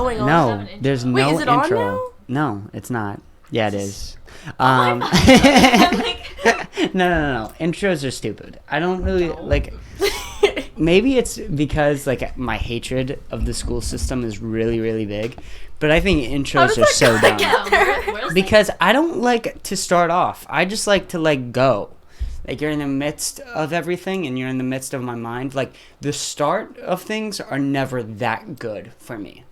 going on? No, there's no Wait, is it intro. on now? No, it's not. Yeah, it is. I'm like, No. Intros are stupid. I don't really like. Maybe it's because like my hatred of the school system is really, really big, but I think intros are so dumb. where's Because I don't like to start off. I just like to like go. Like you're in the midst of everything and you're in the midst of my mind. Like the start of things are never that good for me.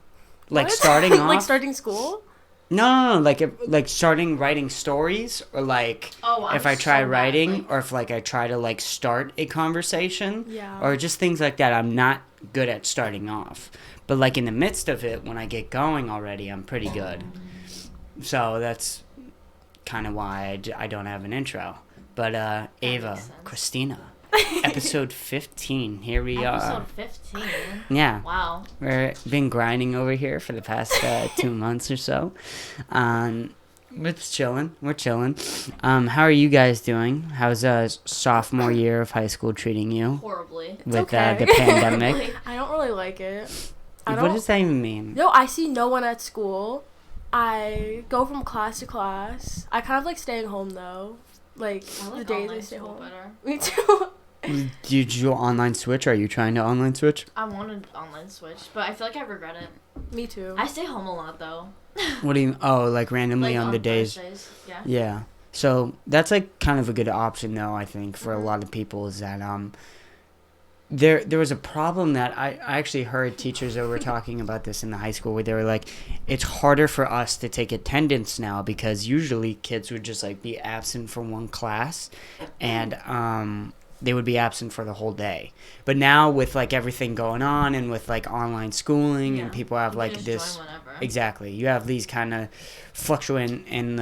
Like What? starting off. Like starting school? No. Like starting writing stories or like I'm if I try so bad, writing like- or if like I try to like start a conversation. Yeah. Or just things like that. I'm not good at starting off. But like in the midst of it, when I get going already, I'm pretty good. So that's kind of why I don't have an intro. But Ava, makes sense. Christina, episode 15. Here we are. Episode 15. Yeah. Wow. We've been grinding over here for the past 2 months or so. We're chilling. How are you guys doing? How's sophomore year of high school treating you Horribly. It's with okay. the pandemic? I don't really like it. What does that even mean? No, I see no one at school. I go from class to class. I kind of like staying home though. Like, I like the days online I stay school home. better. Me too. Did you online switch? Are you trying to online switch? I wanted online switch, but I feel like I regret it. Me too. I stay home a lot though. What do you? Oh, like randomly Like on the days. Thursdays. Yeah. Yeah. So that's like kind of a good option though, I think, for a lot of people is that there was a problem that I actually heard teachers that were talking about this in the high school where they were like, it's harder for us to take attendance now because usually kids would just like be absent from one class and they would be absent for the whole day. But now with like everything going on and with like online schooling and people have You like can just this join whenever. exactly, you have these kind of fluctuant and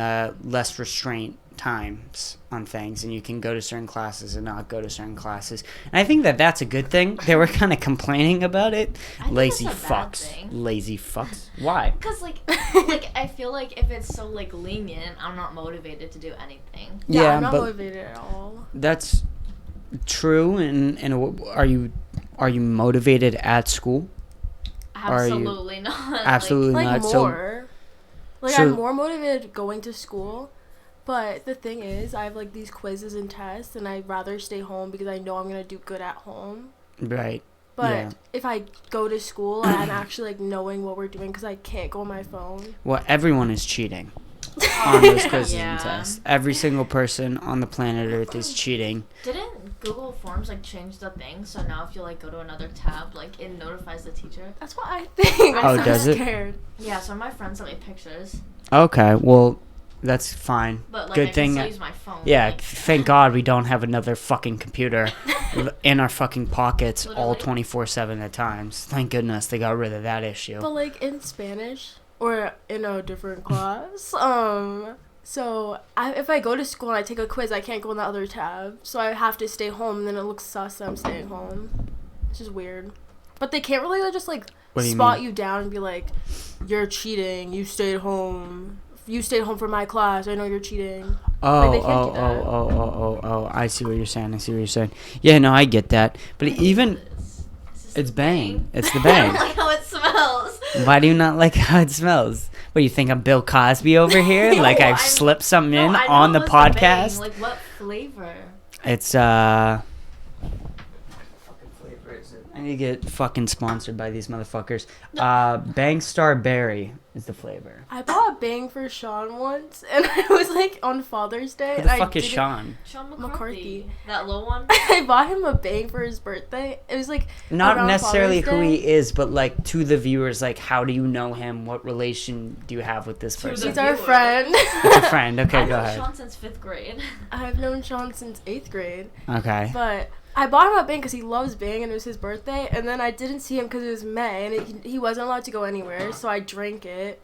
less restraint times on things, and you can go to certain classes and not go to certain classes. And I think that that's a good thing. They were kind of complaining about it. I think Lazy that's a bad fucks. thing. Lazy fucks. Why? Because like I feel like if it's so like lenient, I'm not motivated to do anything. Yeah, I'm not but motivated at all. that's true. And are you motivated at school? Absolutely not. Absolutely Like not. more. Like so- I'm more motivated going to school. But the thing is, I have like these quizzes and tests, and I'd rather stay home because I know I'm gonna do good at home. Right. But Yeah. if I go to school, I'm actually like knowing what we're doing because I can't go on my phone. Well, everyone is cheating on those quizzes and Yeah. tests. Every single person on the planet Earth is cheating. Didn't Google Forms like change the thing so now if you like go to another tab, like it notifies the teacher? That's what I think. Oh, I'm does it? scared. Yeah, so my friend sent me pictures, Okay, well, that's fine. but like Good I thing. can still use my phone. Yeah, like- thank God we don't have another fucking computer in our fucking pockets all Literally. 24/7 at times. Thank goodness they got rid of that issue. But like in Spanish or in a different class, so if I go to school and I take a quiz, I can't go in the other tab. So I have to stay home, and then it looks sus that I'm staying home. It's just weird. But they can't really just like What do you spot mean? you down and be like, "You're cheating. You stayed home. You stayed home for my class. I know you're cheating." Oh, they can't do that. oh, I see what you're saying. Yeah, no, I get that. But even, it's bang. It's the I bang. don't like how it smells. Why do you not like how it smells? What, you think I'm Bill Cosby over here? No, Like I've I'm- slipped something No, in I know on the it was bang. podcast? Like what flavor? It's I need to get fucking sponsored by these motherfuckers. Bang Star Berry is the flavor. I bought a bang for Sean once, and it was like on Father's Day. Who and the I fuck is didn't- Sean? Sean McCarthy. McCarthy. That low one. I bought him a bang for his birthday. It was like Not around necessarily Father's who Day. he is, but like to the viewers, like how do you know him? What relation do you have with this To person? He's our viewer. friend. It's a friend. Okay, I've go known ahead. Sean since 5th grade. I've known Sean since 8th grade, Okay. but I bought him a bang because he loves bang and it was his birthday. And then I didn't see him because it was May and he wasn't allowed to go anywhere, so I drank it.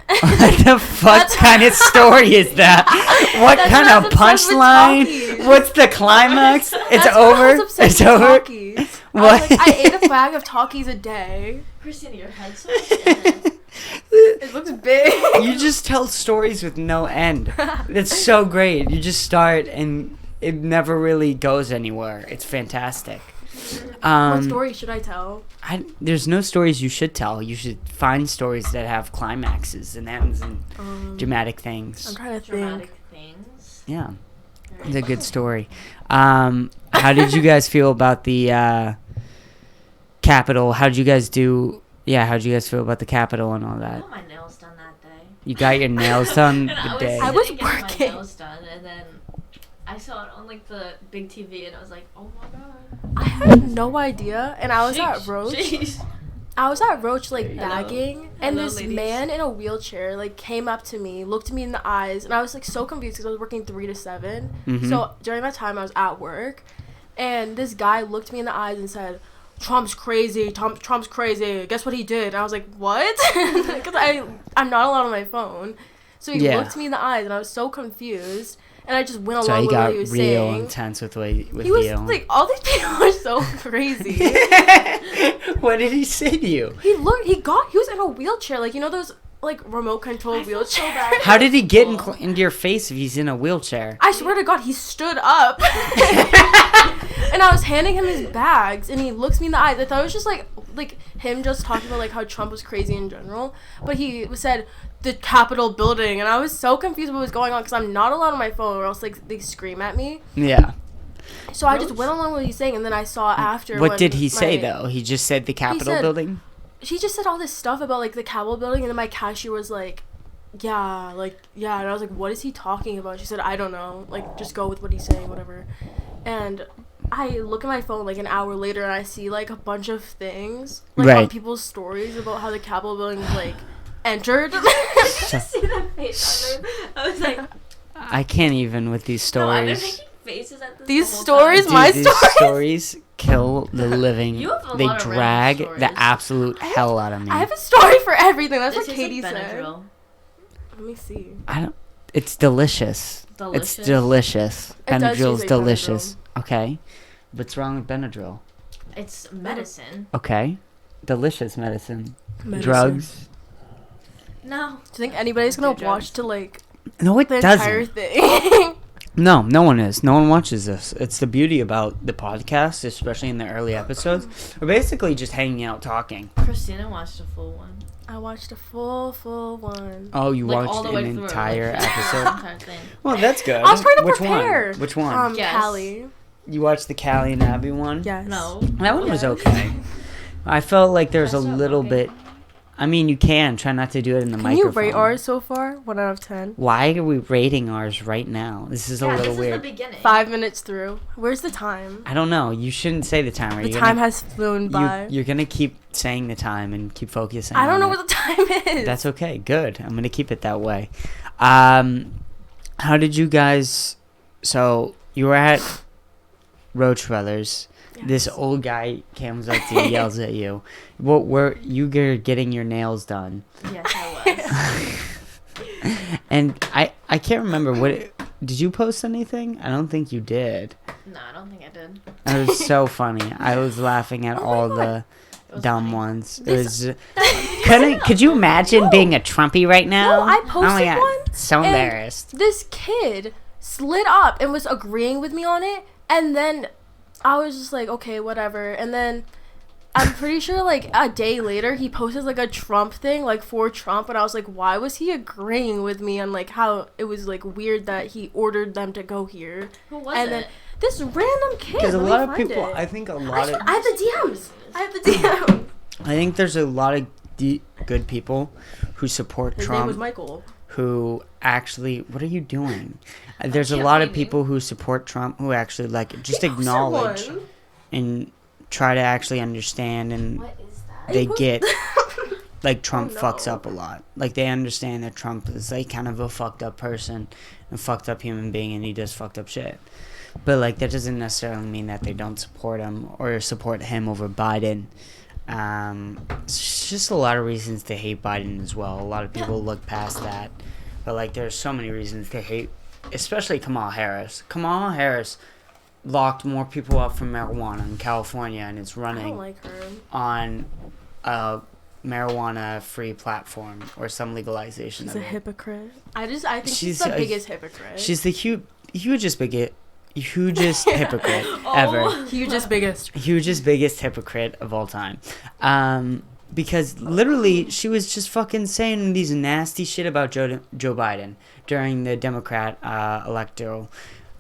What the fuck kind of story is that? What That's kind why I of was obsessed with punchline? Talkies. What's the climax? It's That's why I was over. obsessed It's with over. Talkies. What? I ate a bag of Talkies a day. Christina, your head's so thin. It looks big. You just tell stories with no end. It's so great. You just start and it never really goes anywhere. It's fantastic. What story should I tell? There's no stories you should tell. You should find stories that have climaxes and ends and dramatic things. I'm trying to Dramatic think. things. Yeah, it's a good story. How did you guys feel about the Capitol? How did you guys do? Yeah, how did you guys feel about the Capitol and all I that? got my nails done that day. You got your nails done And the day. I was sitting getting working. my nails done, and then I saw it on like the big TV, and I was like, oh my god. I had no idea, and I was at Sheesh. Roach. Sheesh. I was at Roach like Hello. bagging, and Hello, this ladies. man in a wheelchair like came up to me, looked me in the eyes, and I was like so confused because I was working 3 to 7. Mhm. So during that time I was at work, and this guy looked me in the eyes and said, "Trump's crazy. Trump's crazy. Guess what he did?" And I was like, "What?" Because I'm not allowed on my phone. So he Yeah. looked me in the eyes, and I was so confused, and I just went So along he with got what he was real saying. intense with He was you. like, all these people are so crazy. What did he say to you? He was in a wheelchair, like, you know those like remote control feel so wheelchairs. bad. How did he get into your face if he's in a wheelchair? I swear to God, he stood up, and I was handing him his bags, and he looks me in the eyes. I thought it was just like him just talking about like how Trump was crazy in general, but he said the Capitol building, and I was so confused what was going on because I'm not allowed on my phone, or else like they scream at me. Yeah. So I just went along with what he's saying, and then I saw after. What when did he say my- though? He just said the Capitol said- building? He just said all this stuff about like the Capitol building, and then my cashier was like, yeah, and I was like, what is he talking about? She said, I don't know, like just go with what he's saying, whatever. And I look at my phone like an hour later, and I see like a bunch of things like on Right. people's stories about how the Capitol building was like entered. Did you see that face on there? I was like, I can't even with these no, I've been stories. making faces at this These the whole stories, time. my These stories? stories kill the living. You have a They lot of random drag stories. the absolute hell out of me. I have a story for everything. That's This what is Katie like said. Benadryl. Let me see. I don't. It's delicious. Delicious. It's delicious. It does Benadryl's taste like delicious. Okay. What's wrong with Benadryl? It's medicine. Okay. Delicious medicine. Medicine. Drugs. No. Do you think anybody's gonna Do watch drugs. to like No, it the doesn't. entire thing? No, no one is. No one watches this. It's the beauty about the podcast, especially in the early episodes. We're basically just hanging out talking. Christina watched a full one. I watched a full one. Oh, you Like, all watched the way an through. entire like, the episode? entire thing. Well, that's good. I was trying to Which prepare. one? Which one? Yes. Callie. You watched the Callie and Abby one? Yes. No. That one was Yes. okay. I felt like there's a That's not little okay. bit. I mean, you can try not to do it in the Can you microphone. rate ours so far? 1 out of 10. Why are we rating ours right now? This is a Yeah, little this weird. is the beginning. 5 minutes through. Where's the time? I don't know. You shouldn't say the time. The time has flown by. You're gonna keep saying the time and keep focusing. I don't on know it. what the time is. That's okay. Good. I'm gonna keep it that way. How did you guys? So you were at Roach Brothers. Yes. This old guy comes up to you, yells at you. What were you were getting your nails done? Yes, I was. And I can't remember did you post anything? I don't think you did. No, I don't think I did. It was so funny. I was laughing at Oh my all God. the It was dumb funny. ones. It This- was. Could you imagine being a Trumpy right now? No, I Oh my posted God. one, So and embarrassed. This kid slid up and was agreeing with me on it, and then I was just like, okay, whatever. And then I'm pretty sure like a day later he posted like a Trump thing, like for Trump, and I was like, why was he agreeing with me on like how it was like weird that he ordered them to go here? Who was And it? then this random kid. Because a let me lot of find people, it. I think a I lot of, have the DMs. I have the DMs. I think there's a lot of good people who support His name was Trump Michael. who actually, what are you doing? There's a can't lot of blame you. people who support Trump who actually like just He posted acknowledge one. and try to actually understand, and What is that? they He post- get like Trump Oh, fucks no. up a lot. Like they understand that Trump is like kind of a fucked up person and fucked up human being, and he does fucked up shit. But like that doesn't necessarily mean that they don't support him or support him over Biden. It's just a lot of reasons to hate Biden as well. A lot of people look past that, but like there's so many reasons to hate, especially Kamala Harris. Kamala Harris locked more people up for marijuana in California, and it's I running don't like her. on a marijuana-free platform or some legalization She's of a it. hypocrite. I think she's She's the a- biggest hypocrite. She's the hugest hugest hypocrite ever. Hugest, biggest. Hugest, biggest hypocrite of all time. Because literally, she was just fucking saying these nasty shit about Joe Biden during the Democrat electoral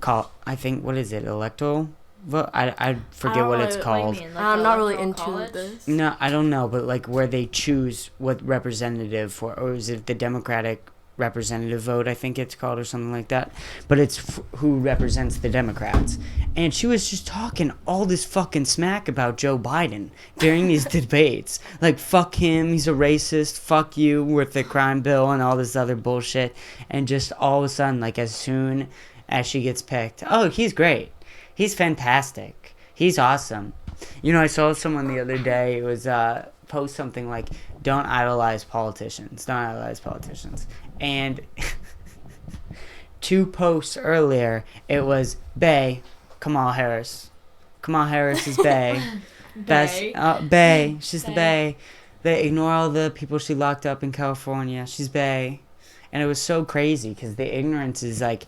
call. I think, what is it, electoral? Well, I forget what it's called. I'm not really into this. No, I don't know, but like where they choose what representative for, or is it the Democratic representative vote, I think it's called, or something like that. But it's who represents the Democrats. And she was just talking all this fucking smack about Joe Biden during these debates. Like, fuck him, he's a racist, fuck you with the crime bill and all this other bullshit. And just all of a sudden, like, as soon as she gets picked, oh, he's great. He's fantastic. He's awesome. You know, I saw someone the other day, it was post something like, don't idolize politicians. Don't idolize politicians. And 2 posts earlier, it was Bae, Kamala Harris. Kamala Harris is Bae. That's Bae. She's the Bae. They ignore all the people she locked up in California. She's Bae. And it was so crazy because the ignorance is like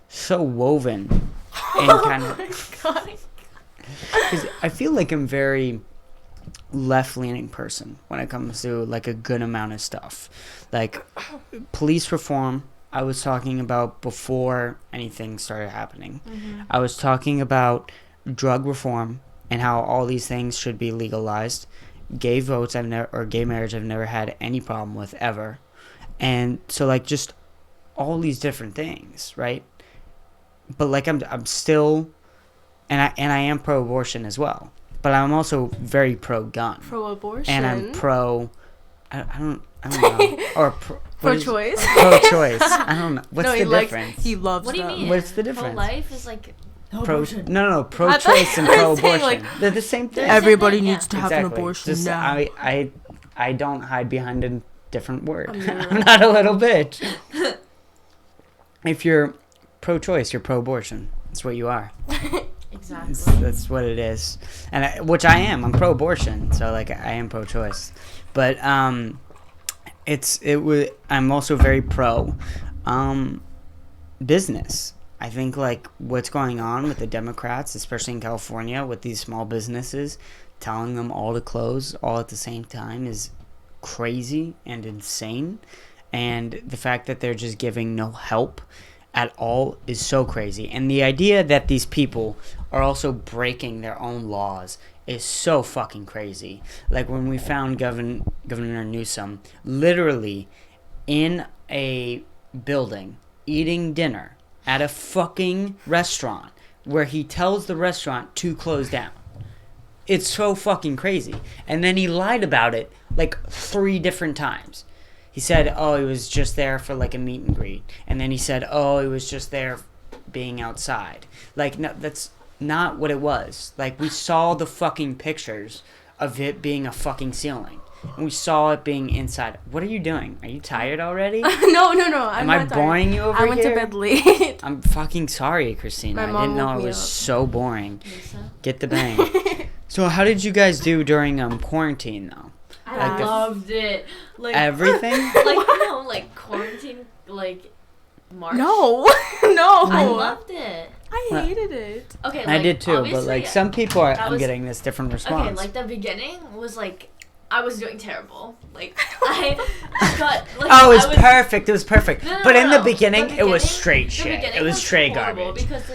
so woven and kind of. Because I feel like I'm very left-leaning person when it comes to like a good amount of stuff, like police reform. I was talking about before anything started happening. I was talking about drug reform and how all these things should be legalized. Gay votes gay marriage I've never had any problem with ever. And so like just all these different things, right? But like I'm still and I am pro-abortion as well. But I'm also very pro-gun. Pro-abortion. And I'm pro. I don't know. Or pro-choice. Pro-choice. I don't know. What's the difference? He loves. What do you mean? What's the difference? Pro-life is like. No. Pro-choice and pro-abortion. Like, they're the same thing. Everybody needs to have an abortion Just, now. I don't hide behind a different word. I'm not a little bitch. If you're pro-choice, you're pro-abortion. That's what you are. Exactly. That's what it is, and which I am. I'm pro-abortion, so like I am pro-choice, but I'm also very pro business. I think like what's going on with the Democrats, especially in California, with these small businesses, telling them all to close all at the same time is crazy and insane, and the fact that they're just giving no help at all is so crazy. And the idea that these people are also breaking their own laws is so fucking crazy. Like when we found Governor Newsom literally in a building eating dinner at a fucking restaurant where he tells the restaurant to close down. It's so fucking crazy. And then he lied about it like 3 different times. He said, oh, he was just there for like a meet and greet. And then he said, oh, he was just there being outside. Like, no, that's not what it was. Like, we saw the fucking pictures of it being a fucking ceiling. And we saw it being inside. What are you doing? Are you tired already? No. Am I boring you over here? I went to bed late. I'm fucking sorry, Christina. I didn't know it was so boring. Lisa? Get the bang. So how did you guys do during quarantine, though? I loved it. Like everything? Like quarantine, like March. No. I loved it. I hated it. Okay, I did too, but like some people I'm getting this different response. Okay, like the beginning was like I was doing terrible. Like I got like oh, it was perfect. It was perfect. No, but in the beginning, it was straight shit. It was straight horrible garbage. Because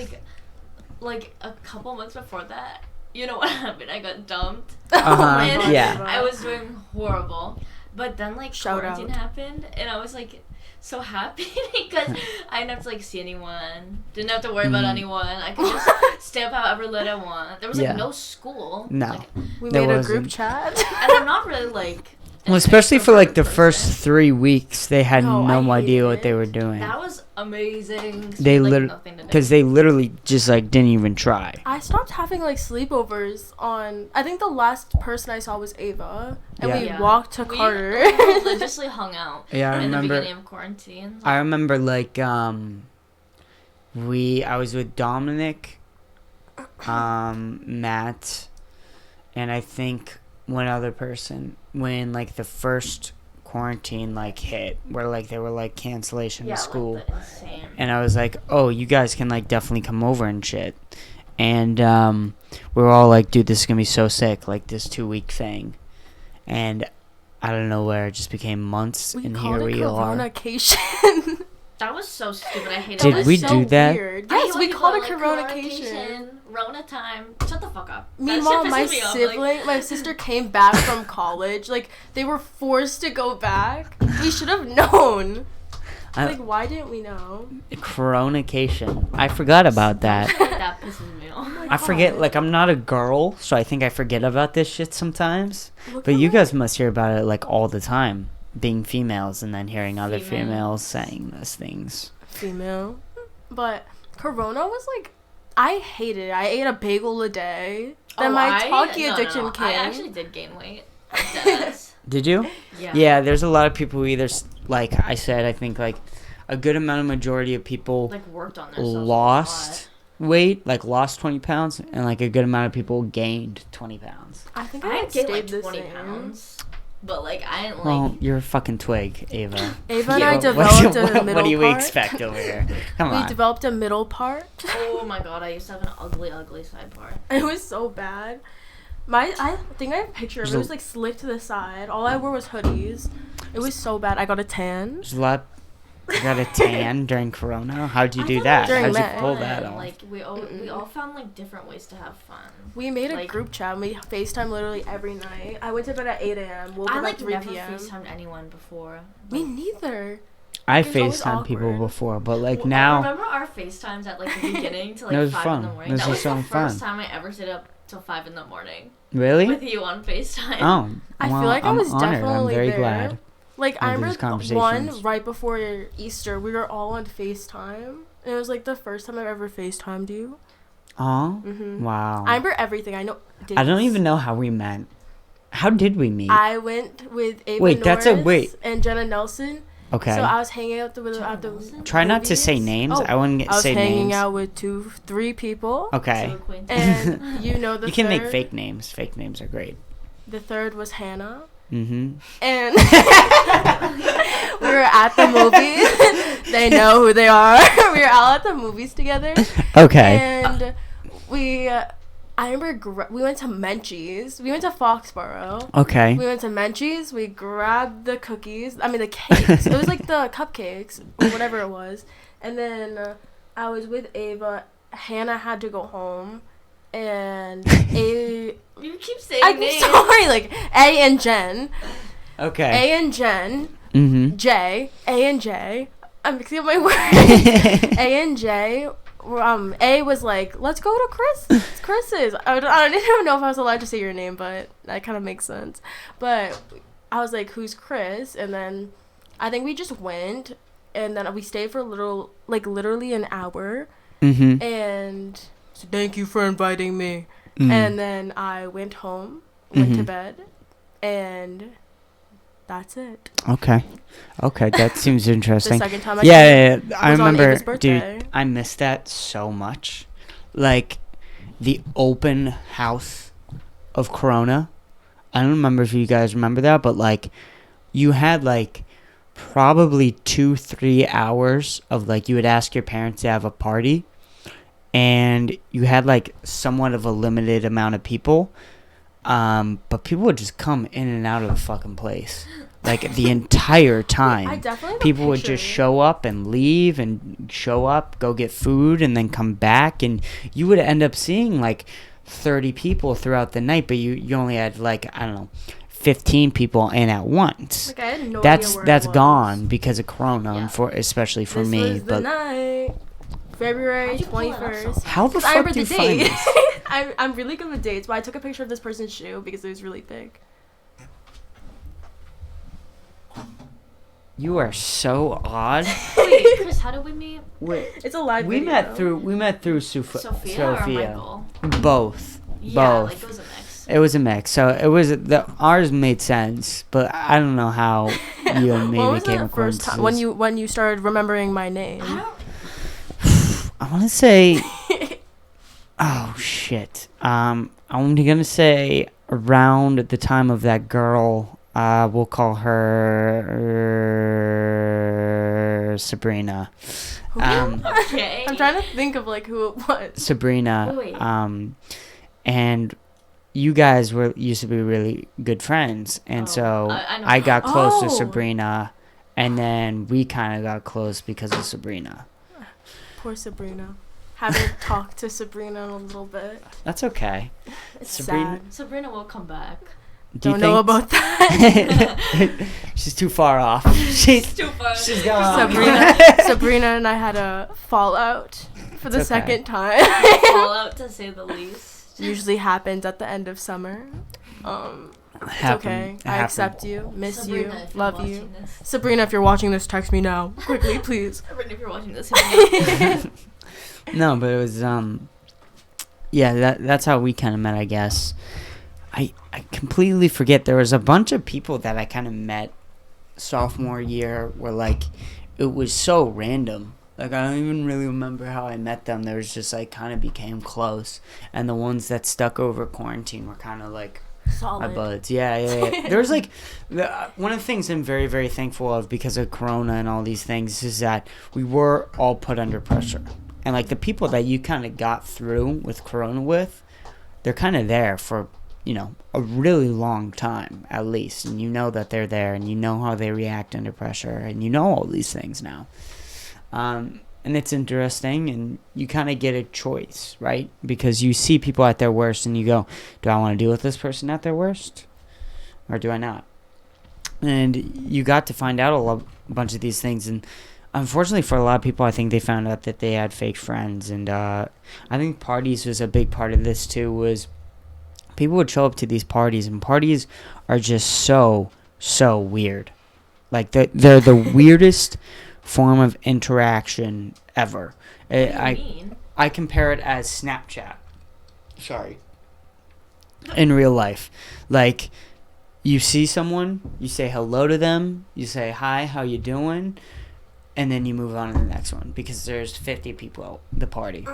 like a couple months before that, you know what happened? I got dumped. And yeah. I was doing horrible. But then like Shout quarantine out. happened and I was like so happy because I didn't have to like see anyone. Didn't have to worry about anyone. I could just stay up however late I want. There was like no school. No. Like, We There made a wasn't. group chat. and I'm not really like Well, especially for like the person. first 3 weeks, they had No, no I idea hated what they it. were doing. That was amazing. They like, literally, nothing to do. because they literally just like didn't even try. I stopped having like sleepovers on. I think the last person I saw was Ava, and Yeah. we Yeah. walked to We Carter. religiously hung out. Yeah, I in the remember. beginning of quarantine. I remember like I was with Dominic, Matt, and I think one other person when like the first quarantine like hit, where like there were like cancellation of school, like the insane. and I was like, oh, you guys can like definitely come over and shit, and we were all like, dude, this is gonna be so sick, like this 2-week thing, and out of nowhere, it just became months, and here we are. Coronacation. That was so stupid. I hated Did it. we so do that? Weird. I hate Yes, when we people called are it coronacation. Rona time. Shut the fuck up. Meanwhile, That my shit pisses me off, sibling, my sister came back from college. Like, they were forced to go back. We should have known. Like, why didn't we know? Coronacation. I forgot about that. That pisses me off. Oh I forget, like, I'm not a girl, so I think I forget about this shit sometimes. Look But at you that. guys must hear about it, like, all the time. Being females and then hearing other females saying those things. Female. But Corona was like, I hated it. I ate a bagel a day. Then my talkie addiction came. I actually did gain weight. Deadass. Did you? Yeah. Yeah, there's a lot of people who either, like I said, I think, like, a good majority of people Like worked on themselves lost weight, like, lost 20 pounds, and, like, a good amount of people gained 20 pounds. I think I I gained stayed like the 20 same. pounds. But like I didn't like. Well, you're a fucking twig, Ava. Ava and I What- developed a middle What do you part. expect over here? Come We on. developed a middle part. Oh my god, I used to have an ugly side part. It was so bad. I think I have a picture of it. It was like slick to the side. All I wore was hoodies. It was so bad. I got a tan. There's a lot. You got a tan during Corona? How'd you I do thought that? during How'd you May. pull that off? Like we all found like different ways to have fun. We made a Like- group chat. And we FaceTime literally every night. I went to bed at 8 a.m. Woke I up like at 3 never p.m. FaceTimed anyone before. Me neither. I It was always FaceTime people awkward. before, but like Well, now. remember our FaceTimes at like the beginning to It like was 5 fun. in the morning? This That was was so the first fun. time I ever stayed up till 5 in the morning Really? with you on FaceTime. Oh. I well, feel like I'm I was honored. definitely I'm very there. glad. Like, I of these remember one conversations. right before Easter. We were all on FaceTime. And it was like the first time I've ever FaceTimed you. Oh. Mm-hmm. Wow. I remember everything. I know. I don't dates. even know how we met. How did we meet? I went with Ava Wait, that's a- Norris wait. and Jenna Nelson. Okay. So I was hanging out at Jenna the Nelson? Try not to say movies. names. Oh, I wouldn't I was say hanging names. out with 3 people. Okay. So acquainted. And you know the You can make third- fake names. Fake names are great. The third was Hannah. Mm-hmm. And we were at the movies. They know who they are. We were all at the movies together. Okay. And I remember we went to Menchie's. We went to Foxborough. Okay. We went to Menchie's. We grabbed the cookies. I mean, the cakes. It was like the cupcakes or whatever it was. And then I was with Ava. Hannah had to go home. And You keep saying I'm names. sorry, like A and Jen. Okay. A and Jen. Mm-hmm. J. A and J. I'm mixing up my words. A and J. A was like, let's go to Chris's. I don't even know if I was allowed to say your name, but that kind of makes sense. But I was like, who's Chris? And then I think we just went, and then we stayed for literally an hour. Mm-hmm. And so thank you for inviting me. Mm. And then I went home, went to Mhm. bed, and that's it. Okay. Okay, that seems The interesting. second time I Yeah, I was on remember, Ava's birthday. dude. I missed that so much. Like the open house of Corona. I don't remember if you guys remember that, but like you had like probably 2-3 hours of like you would ask your parents to have a party, and you had like somewhat of a limited amount of people. But people would just come in and out of the fucking place, like the entire time. I definitely have a People would picture. just show up and leave and show up, go get food, and then come back, and you would end up seeing like 30 people throughout the night, but you only had like, I don't know, 15 people in at once. Like, I had no That's idea where that's it was. gone because of Corona, Yeah. especially for This me. was the But night, February How'd you pull it up so 21st. how the I fuck remember do you the find date. this? I'm really good with dates, but I took a picture of this person's shoe because it was really big. You are so odd. Wait, Chris, how did we meet? Wait, It's a live we video. met through Sophia or Michael? Both. Yeah, Both. like it was a mix. It was a mix. So it was ours made sense, but I don't know how you and me When was became the first time when you started remembering my name? I don't. I want to say. Oh shit. I'm gonna say around the time of that girl. We'll call her Sabrina. Okay. I'm trying to think of like who it was. Sabrina. Wait. And you guys used to be really good friends, and so I know. I got close to Oh. Sabrina, and then we kind of got close because of Sabrina. Poor Sabrina. Haven't talked to Sabrina in a little bit. That's okay. It's Sabrina- sad. Sabrina will come back. Do you Don't know think- about that. She's too far off. She's Too far. she's gone. Sabrina and I had a fallout for the It's okay. second time. Fallout, to say the least. Usually happens at the end of summer. It's Happened. okay. It I happened. accept you, miss Sabrina, you, if you're love watching you. This. Sabrina, if you're watching this, text me now. Quickly, please. Sabrina, if you're watching this, hit me up. No, but it was yeah, that's how we kind of met, I guess. I completely forget. There was a bunch of people that I kind of met sophomore year where like it was so random. Like I don't even really remember how I met them. There was just like kind of became close, and the ones that stuck over quarantine were kind of like my Solid. buds. Yeah. There was like one of the things I'm very, very thankful of because of Corona and all these things is that we were all put under pressure. And like the people that you kind of got through with Corona with, they're kind of there for, a really long time at least. And you know that they're there and you know how they react under pressure and you know all these things now. And it's interesting, and you kind of get a choice, right? Because you see people at their worst, and you go, do I want to deal with this person at their worst? Or do I not? And you got to find out a bunch of these things, and unfortunately for a lot of people, I think they found out that they had fake friends, and I think parties was a big part of this, too, was people would show up to these parties, and parties are just so weird. Like, they're the weirdest form of interaction ever. What do you mean? I compare it as Snapchat. Sorry. In real life. Like, you see someone, you say hello to them, you say, hi, how you doing? And then you move on to the next one because there's 50 people at the party.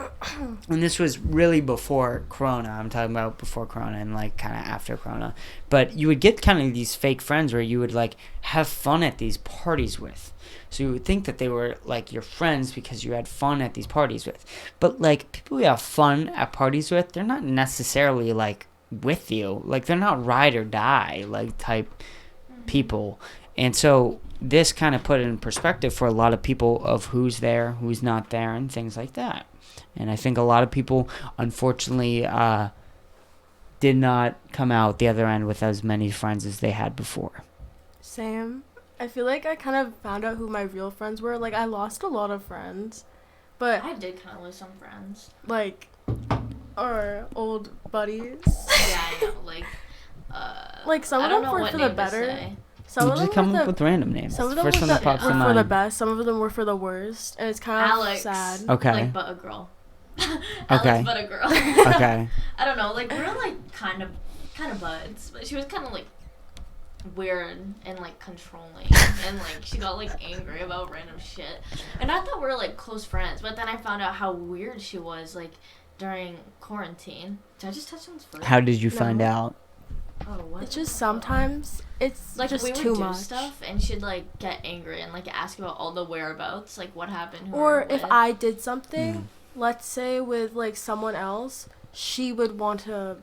And this was really before Corona. I'm talking about before Corona and like kind of after Corona. But you would get kind of these fake friends where you would like have fun at these parties with. So you would think that they were like your friends because you had fun at these parties with. But like people you have fun at parties with, they're not necessarily like with you. Like they're not ride or die like type people. And so this kind of put it in perspective for a lot of people of who's there, who's not there, and things like that. And I think a lot of people, unfortunately, did not come out the other end with as many friends as they had before. Same. I feel like I kind of found out who my real friends were. Like, I lost a lot of friends. But, I did kind of lose some friends. like, our old buddies. Yeah, I know. Like, some I of don't them know were what for the name to better. say. Some You of just them come were up with random names. some of them First were, one that pops were to for the mind. best. Some of them were for the worst. And it's kind of Alex. sad. Okay. Like, but a girl. Okay. Alex, but a girl. Okay. I don't know. Like, we were, like, kind of buds. But she was kind of, like, weird and, like, controlling. And, like, she got, like, angry about random shit. And I thought we were, like, close friends. But then I found out how weird she was, like, during quarantine. Did I just touch someone's foot? How did you find No. out? Oh, what? It's just sometimes it's Like, just we would too do much. stuff, and she'd, like, get angry and, like, ask about all the whereabouts, like, what happened, who we Or were if with. I did something, Mm. let's say with like someone else, she would want to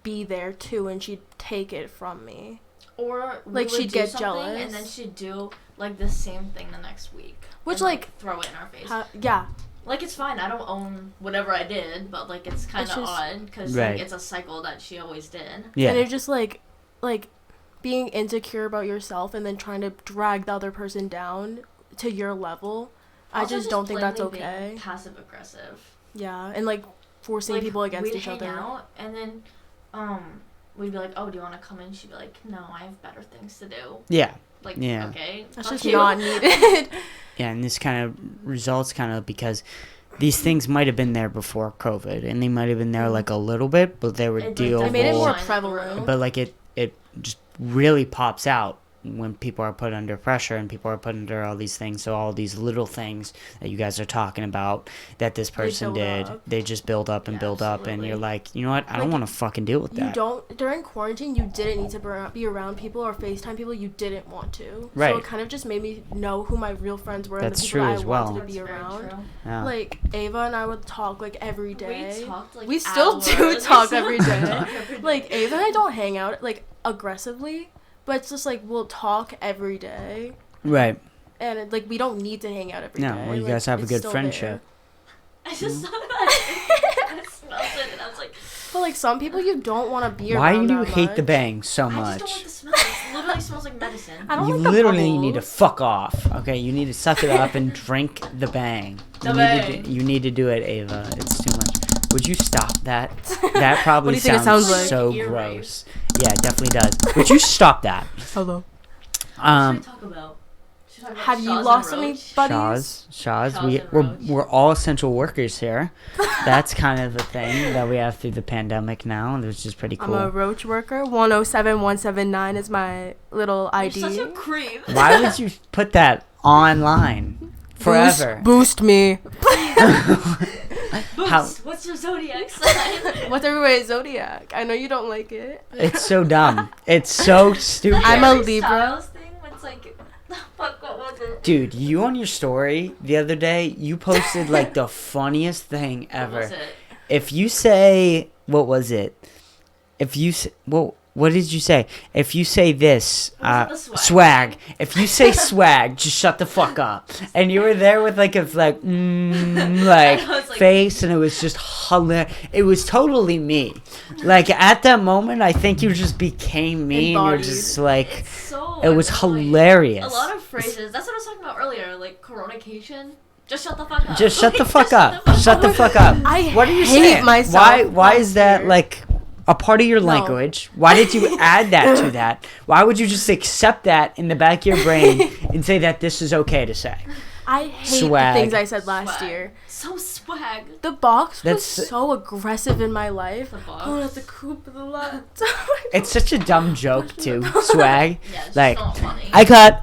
be there too, and she'd take it from me. Or we Like, would she'd do get something, jealous. and then she'd do, like, the same thing the next week. Which, and, like, throw it in our face. Yeah, Like, it's fine. I don't own whatever I did, but, like, it's kind of just- odd because Right. like, it's a cycle that she always did. Yeah. and it's just like being insecure about yourself and then trying to drag the other person down to your level. I Also, just don't think that's plainly okay. being passive aggressive. Yeah, and like forcing Like, people against we'd each hang other. out, and then we'd be like, "Oh, do you want to come in?" She'd be like, "No, I have better things to do." Yeah. Like, Yeah. okay, That's fuck just you. not needed. Yeah, and this kind of results kind of because these things might have been there before COVID, and they might have been there like a little bit, but they were It, like, dealable. They made it more shine prevalent. through. But like it just really pops out when people are put under pressure and people are put under all these things, so all these little things that you guys are talking about that this person did, they just build up and build up, and you're like, you know what, I don't want to fucking deal with that. During quarantine, you didn't need to be around people or FaceTime people you didn't want to. Right. So it kind of just made me know who my real friends were and That's the people true I as well. wanted to be around. Yeah. Like, Ava and I would talk, like, every day. We talked, like, we still hours. do talk every day. Talk every day. Like, Ava and I don't hang out, like, aggressively, but it's just, like, we'll talk every day. Right. And, like, we don't need to hang out every day. Well, you like, guys have a it's good still friendship. I just thought about it. I smelled it and I was like, But, like, some people you don't want to be Why around do you that hate the much. bang so I just much? don't like the smell. It literally smells like medicine. I don't You like the literally need to bubbles. fuck off. Okay, you need to suck it up and drink the bang. You need to do it, Ava. It's too much. Would you stop that? That probably What do you think it sounds sounds like? so Ear gross. Yeah, it definitely does. Would you stop that? Hello. What should I talk about? Should I talk about Have you Shaw's lost and any Roach? buddies? Shaw's. Shaw's We're and Roach. we're all essential workers here. That's kind of the thing that we have through the pandemic now, which is pretty I'm a cool. roach worker. 107179 is my little ID. You're such a creep. Why would you put that online forever? Boost me. Boost. How- What's your zodiac sign? What's everybody's zodiac? I know you don't like it. It's so dumb. It's so stupid. I'm a Harry Libra. Styles thing, it's like, fuck, what was it? Dude, you on your story the other day, you posted like the funniest thing ever. What was it? If you say, what was it? If you say, what did you say? If you say this, Was it the swag? swag. If you say swag, just shut the fuck up. And you were there with like a like I was like- face, and it was just hilarious. It was totally me. Like at that moment, I think you just became me, and you're Embodied. just like, It's so it was annoying. hilarious. A lot of phrases. That's what I was talking about earlier, like coronation. Just shut the fuck up. Just shut the Like, fuck just up. Shut the fuck up. I What are you hate saying? myself Why last is that year. like a part of your No. language? Why did you add that to that? Why would you just accept that in the back of your brain and say that this is okay to say? I hate Swag. the things I said last Swag. year. So swag. The box was That's- so aggressive in my life. The box. Going at the coop of the lot. It's such a dumb joke too. Swag. Yeah, it's Like, just not funny.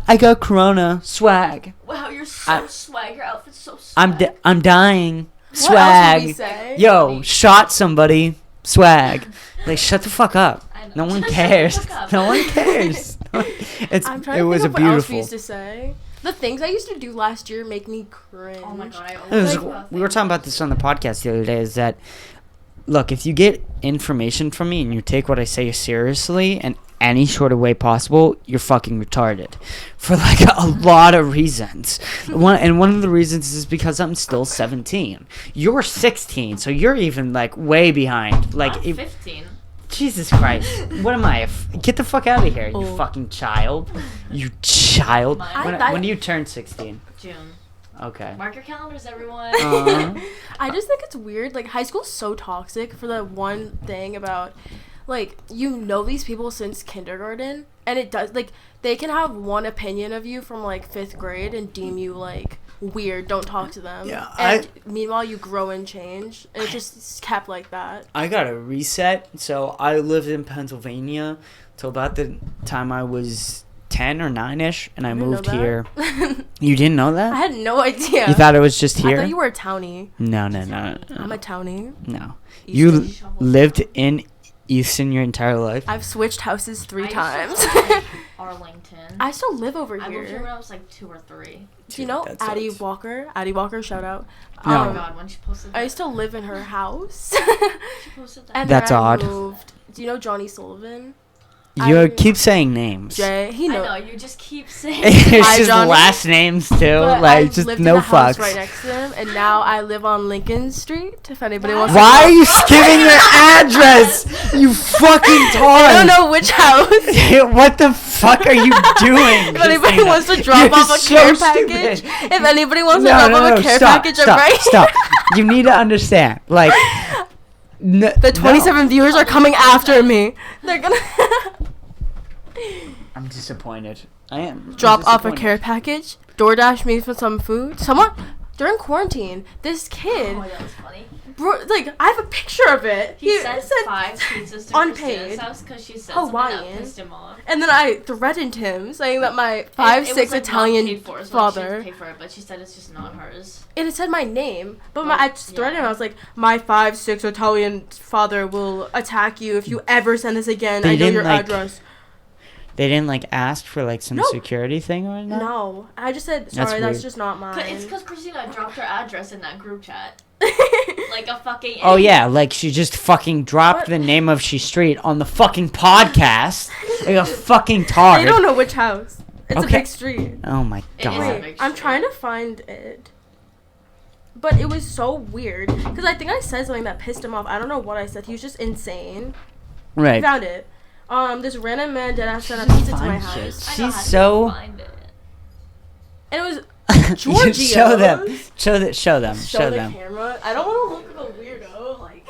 I got corona. Swag. Wow, you're so I- swag. Your outfit's so swag. I'm dying. What else would we Swag. say? Yo, shot somebody. Swag. Like, shut the fuck up. I know. No one Shut the cares. fuck up. No one cares. I'm trying It to was think a of what else we beautiful. used to say. The things I used to do last year make me cringe. Oh my god, I It always was- think about we were things. talking about this on the podcast the other day, is that, look, if you get information from me and you take what I say seriously in any sort of way possible, you're fucking retarded for like a lot of reasons. One of the reasons is because I'm still 17. You're 16, so you're even like way behind. Like, I'm if, 15. Jesus Christ, what am I? Get the fuck out of here, you Oh. fucking child. You child. I- When do you turn 16? June. Okay. Mark your calendars, everyone. I just think it's weird. Like, high school's so toxic for the one thing about, like, you know these people since kindergarten, and it does, like, they can have one opinion of you from, like, 5th grade and deem you, like, weird, don't talk to them. Yeah, And meanwhile, you grow and change, and it just kept like that. I got a reset. So I lived in Pennsylvania till about the time I was 10 or 9ish, and I didn't know moved that. here. You didn't know I that? had no idea. You thought it was just I here? thought you were a townie. No. I'm a townie. No. You Easton. lived in Easton your entire life? I've switched houses 3 I times. used to live in Arlington. I still live over I moved here here. when I was like 2 or 3. Do you know That Addie sucks. Walker? Addie Walker, shout out. No. Oh my god, when she posted that. I used to live in her house. She posted that. And That's then I odd. moved. Do you know Johnny Sullivan? You I- keep saying names. Jay, he I knows. know, you just keep saying It's Hi, just Johnny. last names too. But Like, I just lived no in the house fucks. right next to him, and now I live on Lincoln Street. If anybody wants Why to are you giving your address? You fucking tard. I don't know which house. What the fuck are you doing? If anybody Christina? wants to drop You're off a so care stupid. package, if anybody wants to drop off a care package, I'm right. Stop. You need to understand. Like, The 27 viewers are coming after me. They're gonna I'm disappointed. I am. drop off a disappointed. care package, DoorDash me for some food. Someone during quarantine, this kid. Oh, that was funny. Bro, like, I have a picture of it. He sent 5 pizzas to unpaid. Christina's house because she said Hawaiian. something that pissed him off. And then I threatened him, saying that my It 5'6" was, like, Italian not paid for, so, like, she father. didn't pay for it, but she said it's just not hers. And it said my name, but Well, I just threatened him. I was like, my 5'6" Italian father will attack you if you ever send this again. They I know didn't, your like, address. They didn't like ask for like some No. security thing or not? No, I just said That's sorry. That's weird. just not mine. It's because Christina dropped her address in that group chat. Like a fucking Oh idiot. yeah, like she just fucking dropped What? the name of She Street on the fucking podcast. Like a fucking They tard. don't know which house. It's Okay. a big street. Oh my It is a god. big I'm street. trying to find it. But it was so weird. Because I think I said something that pissed him off. I don't know what I said. He was just insane. I Right. found it. This random man dead ass sent a Just pizza to my find house. shit. I know She's how to so- find it. And it was You show them. Giorgio's. Show them. Show them. Show Show the them. camera. I don't want to look like a weirdo. Like,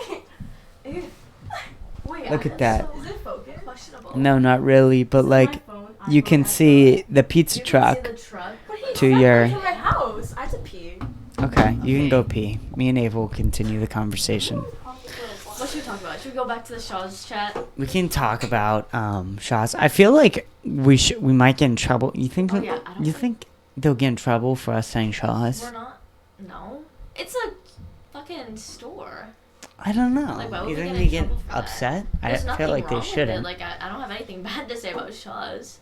Wait, Look at that. is it focused? Questionable. No, not really, but like you can see the pizza You can truck. see the truck. But he To sent your- it to my house. I had to pee. Okay, you can go pee. Me and Ava will continue the conversation. What should we talk about? Should we go back to the Shaw's chat? We can talk about shots. I feel like we might get in trouble. You think Oh, yeah, I don't you think they'll get in trouble for us saying Shaw's? We're not. No. It's a fucking store. I don't know. Like, why would You we think get they in get trouble for that? upset? There's I nothing feel like wrong they with it. shouldn't. Like, I don't have anything bad to say about Shaw's.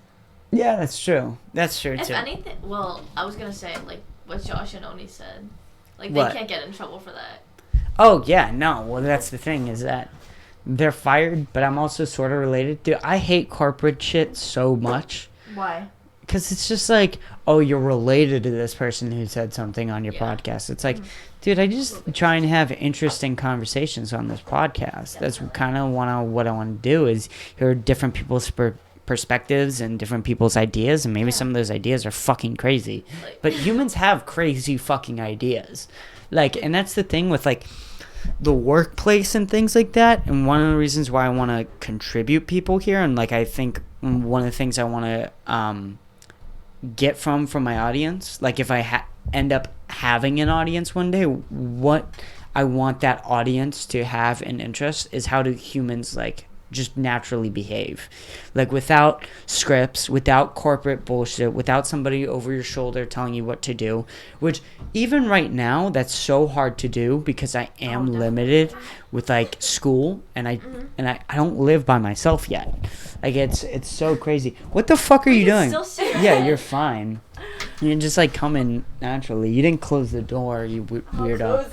Yeah, that's true. That's true If too. anything, well, I was gonna say, like, what Josh and Oni said. Like, What? they can't get in trouble for that. Oh yeah, no. Well, that's the thing is that they're fired, but I'm also sort of related to. I hate corporate shit so much. Why? Because it's just like, oh, you're related to this person who said something on your Yeah. podcast. It's like, dude, I just try and have interesting conversations on this podcast. That's kind of what I want to do is hear different people's perspectives and different people's ideas. And maybe some of those ideas are fucking crazy. Like, But humans have crazy fucking ideas. Like, and that's the thing with, like, the workplace and things like that. And one of the reasons why I want to contribute people here, and, like, I think one of the things I want to get from my audience, like, if I end up having an audience one day, what I want that audience to have an interest is how do humans, like, just naturally behave, like, without scripts, without corporate bullshit, without somebody over your shoulder telling you what to do, which even right now that's so hard to do because I am limited with, like, school, and I don't live by myself yet. Like, it's so crazy. What the fuck are you doing? Still see your Yeah, head. you're fine. You're just, like, coming naturally. You didn't close the door, you weirdo.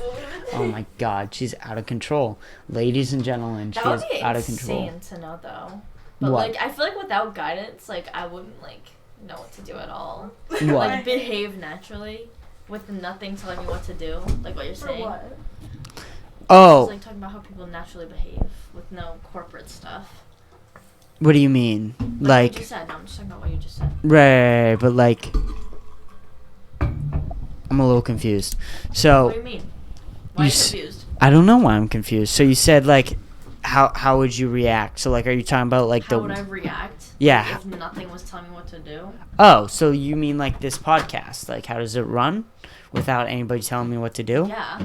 Oh my god, she's out of control. Ladies and gentlemen, she That would is be out of control. insane to know, though. But, What? like, I feel like without guidance, like, I wouldn't, like, know what to do at all. What? Like, behave naturally with nothing telling me what to do, like what you're For saying. what? Oh, It's like talking about how people naturally behave with no corporate stuff. what do you mean? Like you Like, just said. No, I'm just talking about what you just said. right, but like, I'm a little confused. What do So, you mean? Why are you you s- confused? I don't know why I'm confused. So you said, like, how would you react? So, like, are you talking about, like, How would I react? Yeah. Like, if nothing was telling me what to do. Oh, so you mean, like, this podcast? Like, how does it run without anybody telling me what to do? Yeah.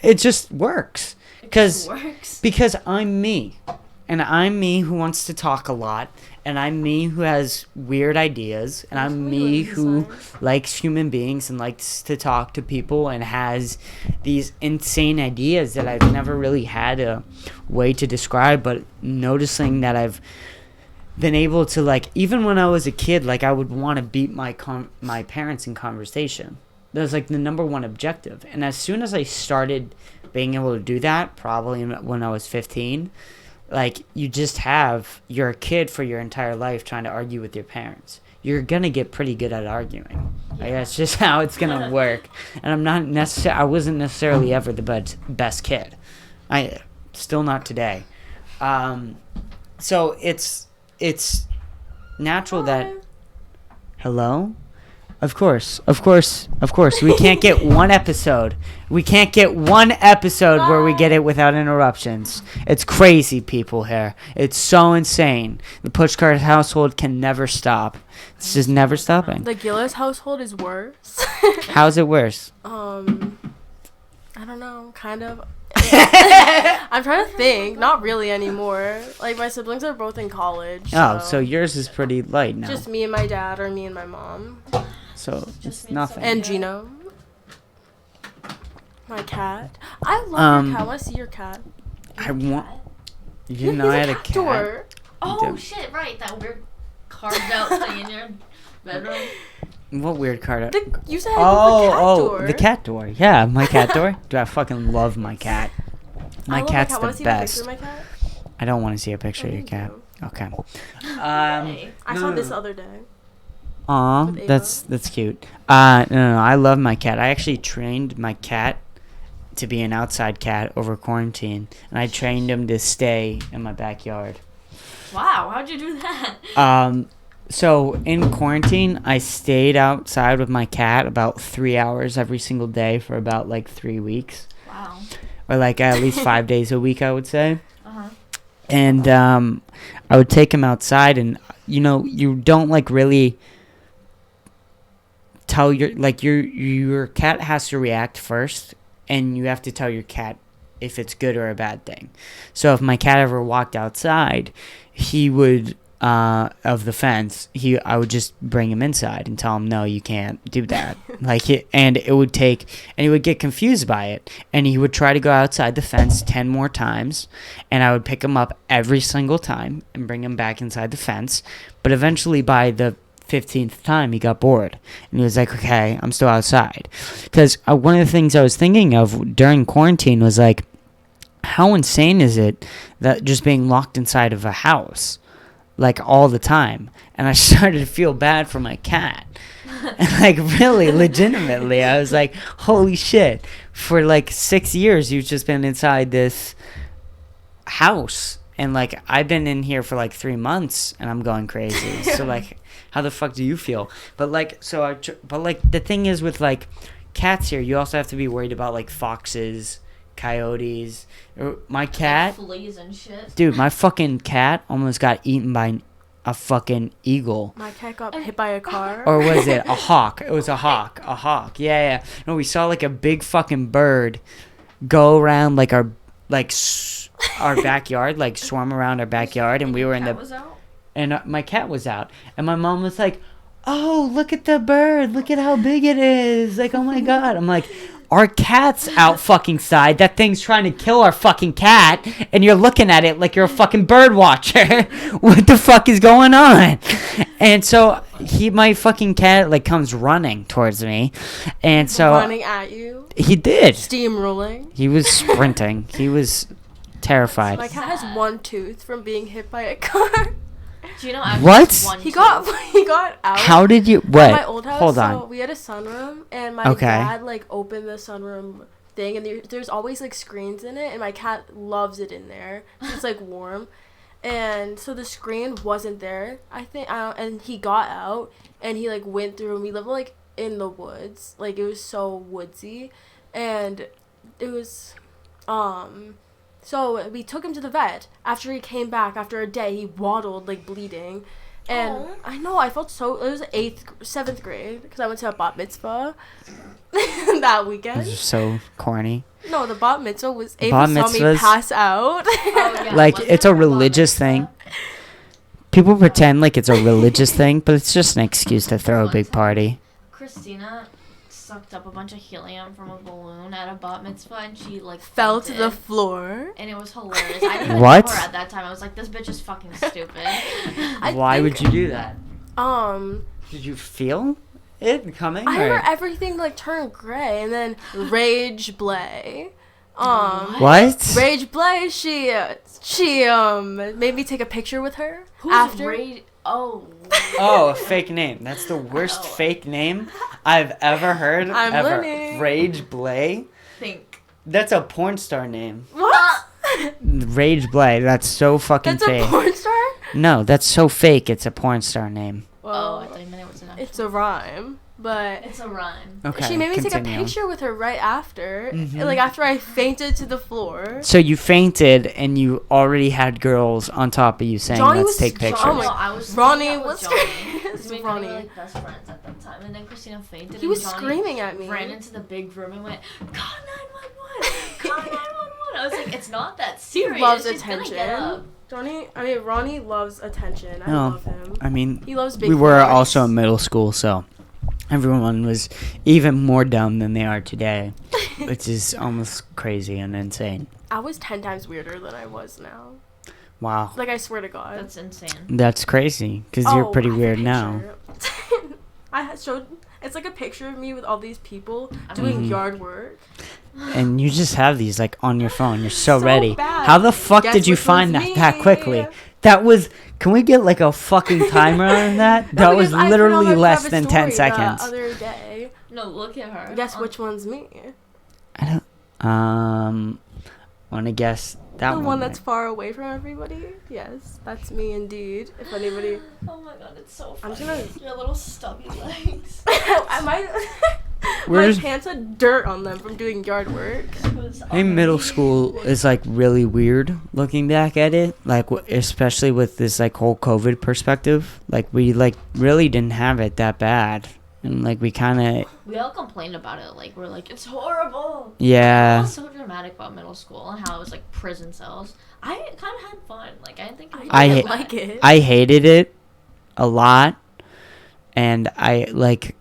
It just works. It 'Cause- just works. Because I'm me. And I'm me who wants to talk a lot. And I'm me who has weird ideas. And I'm me who likes human beings and likes to talk to people and has these insane ideas that I've never really had a way to describe. But noticing that I've been able to, like, even when I was a kid, like, I would want to beat my parents in conversation. That was, like, the number one objective. And as soon as I started being able to do that, probably when I was 15, like, you're a kid for your entire life trying to argue with your parents. You're going to get pretty good at arguing. Like, that's just how it's going to work. And I wasn't necessarily ever the best kid. Still not today. So it's natural that, hello? Of course. We can't get one episode. We can't get one episode where we get it without interruptions. It's crazy, people here. It's so insane. The Pushcart household can never stop. It's just never stopping. The Gillis household is worse. How's it worse? I don't know, kind of. I'm trying to think. Not really anymore. Like, my siblings are both in college. Oh, so yours is pretty light now. Just me and my dad, or me and my mom. So Just it's me nothing. And Gino. My cat. I love your cat. I want to see your cat. I want. You didn't know I had a cat. Door. Oh shit! Right, that weird carved out thing in your bedroom. What weird card? You said the cat door. The cat door. Yeah, my cat door. Dude, I fucking love my cat. My cat's I the want to see best. a picture of my cat. I don't want to see a picture of your Thank cat. you. Okay. Hey. I saw this the other day. Aw, With Ava. that's cute. No, I love my cat. I actually trained my cat to be an outside cat over quarantine, and I trained him to stay in my backyard. Wow, how'd you do that? So in quarantine, I stayed outside with my cat about 3 hours every single day for about like 3 weeks, Wow. or like at least 5 days a week, I would say. Uh-huh. And I would take him outside, and you don't like really tell your cat has to react first, and you have to tell your cat if it's good or a bad thing. So if my cat ever walked outside, he would of the fence, I would just bring him inside and tell him, no, you can't do that. And he would get confused by it, and he would try to go outside the fence 10 more times, and I would pick him up every single time and bring him back inside the fence. But eventually by the 15th time, he got bored, and he was like, okay, I'm still outside. Because one of the things I was thinking of during quarantine was like, how insane is it that just being locked inside of a house like all the time? And I started to feel bad for my cat. And like really legitimately, I was like, holy shit, for like 6 years you've just been inside this house, and like I've been in here for like 3 months and I'm going crazy. So like, how the fuck do you feel? But like, the thing is with like cats here, you also have to be worried about like foxes, coyotes. My cat, like fleas and shit. Dude, my fucking cat almost got eaten by a fucking eagle. My cat got hit by a car. Or was it a hawk? It was a hawk. A hawk. Yeah. No, we saw like a big fucking bird go around like our backyard, like swarm around our backyard, and we were in the. Was out? And my cat was out, and my mom was like, "Oh, look at the bird! Look at how big it is! Like, oh my god!" I'm like, "Our cat's out fucking side. That thing's trying to kill our fucking cat, and you're looking at it like you're a fucking bird watcher. What the fuck is going on?" And so my fucking cat like comes running towards me, and so running at you. He did. Steamrolling. He was sprinting. He was terrified. My cat has one tooth from being hit by a car. Do you know what? He got out. How did you? What? At my old house. Hold so on. We had a sunroom, and my dad like opened the sunroom thing, and there's always like screens in it, and my cat loves it in there. It's like warm, and so the screen wasn't there. I think, and he got out, and he like went through, and we lived like in the woods, like it was so woodsy, and it was, So we took him to the vet. After he came back, after a day, he waddled, like, bleeding. And I know, I felt so... It was 7th grade, because I went to a bat mitzvah that weekend. This is so corny. No, the bat mitzvah was... Ava saw me pass out. Oh, yeah. Like, it's a religious thing. People pretend like it's a religious thing, but it's just an excuse to throw a big party. Christina sucked up a bunch of helium from a balloon at a bat mitzvah, and she like fell to the floor, and it was hilarious. I didn't even What? know her at that time. I was like, this bitch is fucking stupid. Why would you do that? Did you feel it coming? I remember everything like turned gray, and then Rage Blay. What? Rage Blay, she made me take a picture with her. Who's after. Rage? Oh, a fake name. That's the worst fake name I've ever heard. I'm ever. learning. Rage Blay? think. That's a porn star name. What? Rage Blay. That's so fucking That's fake. a porn star? No, that's so fake. It's a porn star name. Well, I thought you meant it was an actual. it's a rhyme, but It's a rhyme. Okay. she made me take a continue. picture with her right after, Mhm. like after I fainted to the floor. So you fainted, and you already had girls on top of you saying, Johnny "Let's was take pictures." Oh my- No, I was Ronnie hanging out with was Johnny. 'Cause me and Johnny Ronnie. were like best friends at that time, and then Christina fainted. He and was Johnny screaming at me. Ran into the big room and went, "Call 911! Call 911!" I was like, it's not that serious. He loves She's gonna get up. attention. Ronnie loves attention. I No, love him. I mean, He loves big we were families. also in middle school, so everyone was even more dumb than they are today, which is almost crazy and insane. I was 10 times weirder than I was now. Wow. Like, I swear to God. That's insane. That's crazy, because you're pretty I have a weird now. picture. showed. It's like a picture of me with all these people doing Mhm. yard work. And you just have these, like, on your phone. You're so, So ready. bad. How the fuck Guess did you which find one's that me? quickly? That was... Can we get, like, a fucking timer on that? No, That was because I put on literally my less private than story 10 seconds. The other day. No, look at her. Guess which one's me? I don't... Want to guess that The one? one that's far away from everybody? Yes, that's me indeed. If anybody... Oh my god, it's so I'm funny. just Your little stubby legs. my Where's- pants had dirt on them from doing yard work. I think middle school is like really weird looking back at it, like especially with this like whole COVID perspective. Like we like really didn't have it that bad, and like we kind of We all complained about it. Like, we're like, it's horrible. I yeah. was so dramatic about middle school and how it was like prison cells. I kind of had fun. Like, I didn't think it was I that hate- bad. like it. I hated it a lot, and I like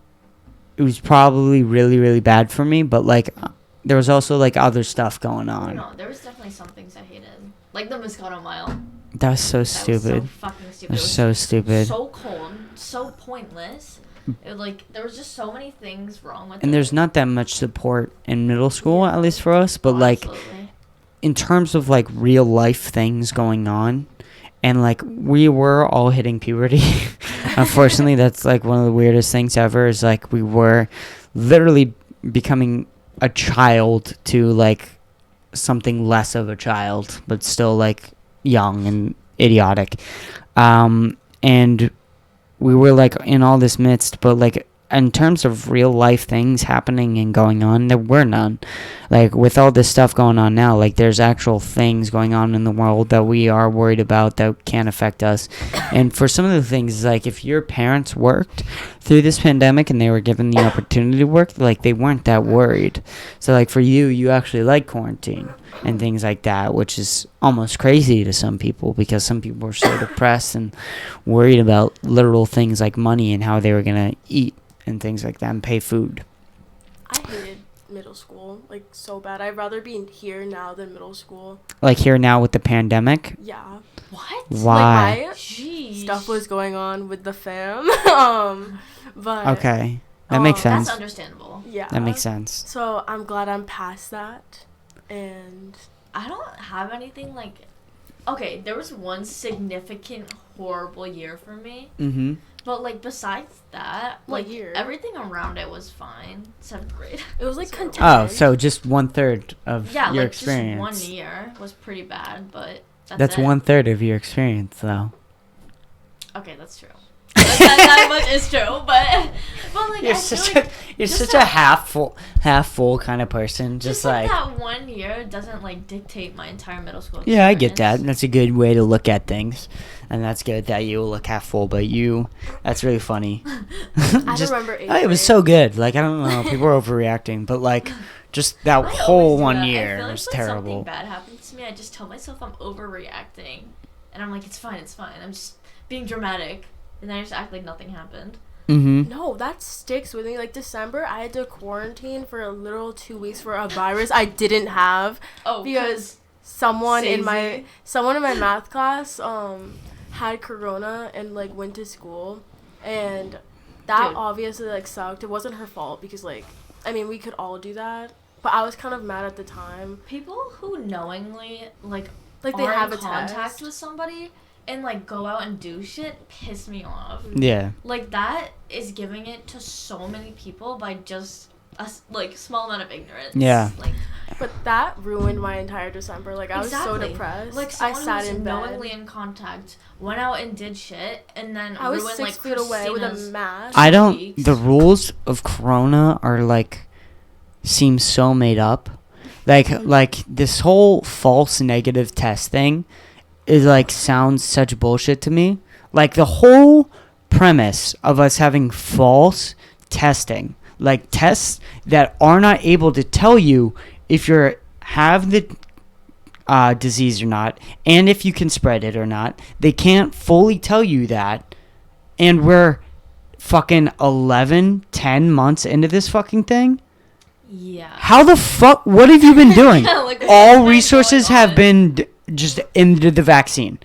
it was probably really bad for me. But like there was also like other stuff going I on. don't know. There was definitely some things I hated. Like the Moscato Mile. That was so That was stupid. so fucking stupid. That was It so stupid. So cold. So pointless. It, like, there was just so many things wrong with it. And there's not that much support in middle school, at least for us. But Oh, like absolutely. in terms of like real life things going on, and like we were all hitting puberty. Unfortunately, that's like one of the weirdest things ever. Is like we were literally becoming a child to like something less of a child, but still like young and idiotic. And we were like in all this midst, but like in terms of real life things happening and going on, there were none. Like with all this stuff going on now, like there's actual things going on in the world that we are worried about that can affect us. And for some of the things, like if your parents worked through this pandemic and they were given the opportunity to work, like they weren't that worried. So like for you actually like quarantine and things like that, which is almost crazy to some people because some people were so depressed and worried about literal things like money and how they were going to eat and things like that and pay food. I hated middle school like so bad. I'd rather be here now than middle school. Like here now with the pandemic. Yeah. What? Why? Like my Jeez. stuff was going on with the fam. But Okay. That makes sense. That's understandable. yeah. That makes sense. So I'm glad I'm past that. And I don't have anything like... Okay, there was one significant horrible year for me. Mm-hmm. But, like, besides that, What like, year? everything around it was fine. 7th grade. it was like So- content. Oh, so just 1/3 of Yeah, your like, experience. just 1 year was pretty bad, but That's it. 1/3 of your experience, though. Okay, that's true. that much is true, but like, You're I feel such like you're just such that- a half full kind of person. Just like that 1 year doesn't like dictate my entire middle school. yeah, I get that. experience. That's a good way to look at things, and that's good that you look half full. But that's really funny. I remember eighth it was grade. so good. Like I don't know, people are overreacting, but like just that I whole always do 1 that. I year feel like was when terrible. Something bad happens to me, I just tell myself I'm overreacting, and I'm like, it's fine. I'm just being dramatic, and then I just act like nothing happened. Mm-hmm. No, that sticks with me. Like December, I had to quarantine for a little 2 weeks for a virus I didn't have Oh, because someone in my Sazy. math class had corona and like went to school, and that Dude. obviously like sucked. It wasn't her fault because like I mean we could all do that, but I was kind of mad at the time. People who knowingly like Like they are have in a contact test. with somebody and like go out and do shit piss me off. Yeah. Like that is giving it to so many people by just a like small amount of ignorance. Yeah. Like But that ruined my entire December. Like I was so exactly. depressed. Like I someone sat who's in bed. knowingly in contact went out and did shit and then I was ruined 6 like feet away with a Christina's- mask. I don't. weeks. The rules of Corona are like seem so made up. Like this whole false negative test thing is like sounds such bullshit to me. Like the whole premise of us having false testing, like tests that are not able to tell you if you're have the disease or not, and if you can spread it or not. They can't fully tell you that. And we're fucking 10 months into this fucking thing. Yeah. How the fuck? What have you been doing? Yeah, like, All what's resources going have on? been just into the vaccine.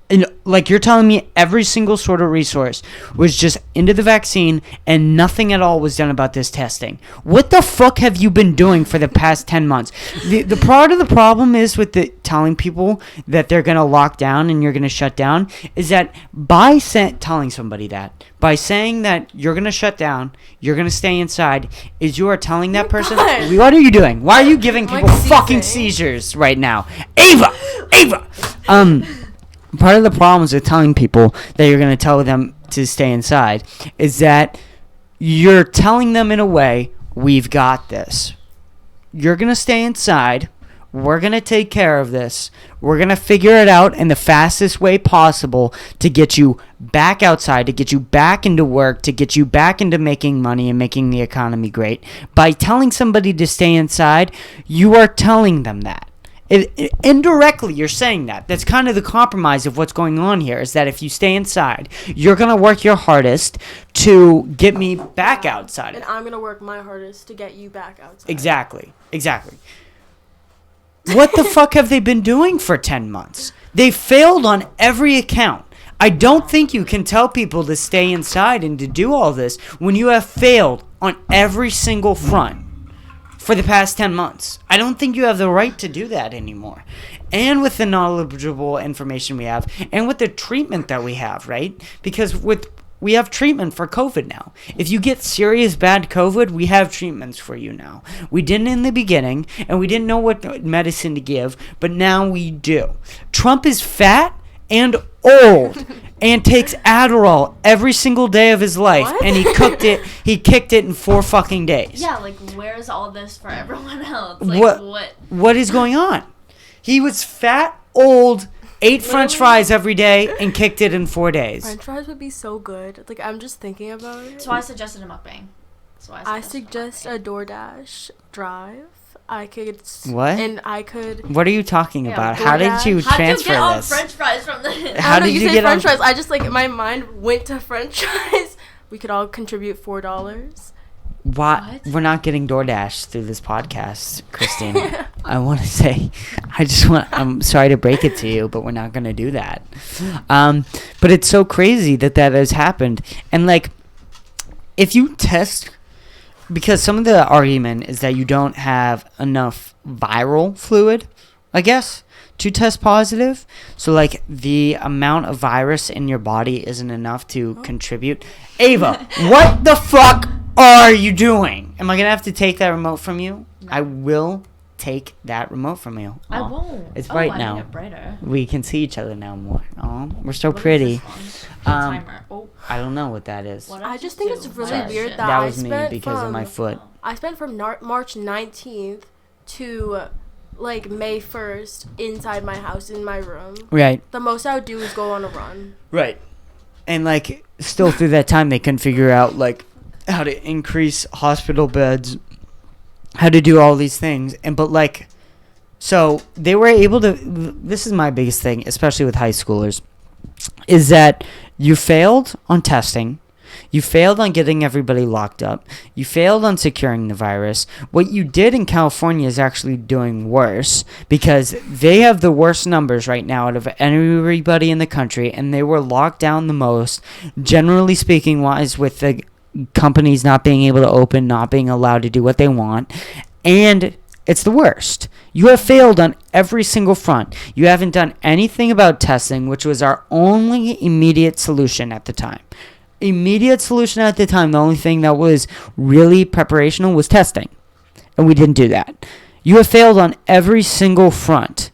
And like you're telling me every single sort of resource was just into the vaccine and nothing at all was done about this testing. What the fuck have you been doing for the past 10 months? The part of the problem is with the telling people that they're going to lock down and you're going to shut down is that by telling somebody that, by saying that you're going to shut down, you're going to stay inside, is you are telling that person, God. what are you doing? Why are you giving I'm, people like, fucking seizing. seizures right now? Ava! Part of the problems with telling people that you're going to tell them to stay inside is that you're telling them in a way, we've got this. You're going to stay inside. We're going to take care of this. We're going to figure it out in the fastest way possible to get you back outside, to get you back into work, to get you back into making money and making the economy great. By telling somebody to stay inside, you are telling them that. Indirectly, you're saying that. That's kind of the compromise of what's going on here, is that if you stay inside, you're going to work your hardest to get me back outside. And I'm going to work my hardest to get you back outside. Exactly. What the fuck have they been doing for 10 months? They failed on every account. I don't think you can tell people to stay inside and to do all this when you have failed on every single front for the past 10 months. I don't think you have the right to do that anymore. And with the knowledgeable information we have, and with the treatment that we have, right? Because we have treatment for COVID now. If you get serious bad COVID, we have treatments for you now. We didn't in the beginning, and we didn't know what medicine to give, but now we do. Trump is fat and old and takes Adderall every single day of his life. What? And he kicked it in 4 fucking days. Yeah, like, where's all this for everyone else? Like, What is going on? He was fat, old, ate French fries every day, and kicked it in 4 days. French fries would be so good. Like, I'm just thinking about it. So I suggested a mukbang. I suggest a DoorDash drive. I could. What? And I could. What are you talking Yeah, about? How did you How'd transfer you get on this? French fries from the... How did you say get French on- fries? I just, like, my mind went to French fries. We could all contribute $4. Why? What? We're not getting DoorDash through this podcast, Christina. I want to say, I'm sorry to break it to you, but we're not going to do that. But it's so crazy that has happened. And, like, if you test, because some of the argument is that you don't have enough viral fluid, I guess, to test positive. So, like, the amount of virus in your body isn't enough to contribute. Ava, what the fuck are you doing? Am I going to have to take that remote from you? No. I will take that remote from you. I Aw. won't. It's bright I now. need it brighter. We can see each other now more. Oh, we're so What is pretty. this one? Um, Timer. Oh, I don't know what that is. what did I I just think do? it's really Oh, weird shit. that That I was me spent because of my from- foot. I spent from March 19th to, like, May 1st inside my house, in my room. Right. The most I would do is go on a run. Right. And, like, still through that time, they couldn't figure out, like, how to increase hospital beds, how to do all these things. But, like, so they were able to, this is my biggest thing, especially with high schoolers, is that you failed on testing. You failed on getting everybody locked up. You failed on securing the virus. What you did in California is actually doing worse because they have the worst numbers right now out of everybody in the country, and they were locked down the most, generally speaking, wise, with the companies not being able to open, not being allowed to do what they want, and it's the worst. You have failed on every single front. You haven't done anything about testing, which was our only immediate solution at the time. The only thing that was really preparational was testing. And we didn't do that. You have failed on every single front.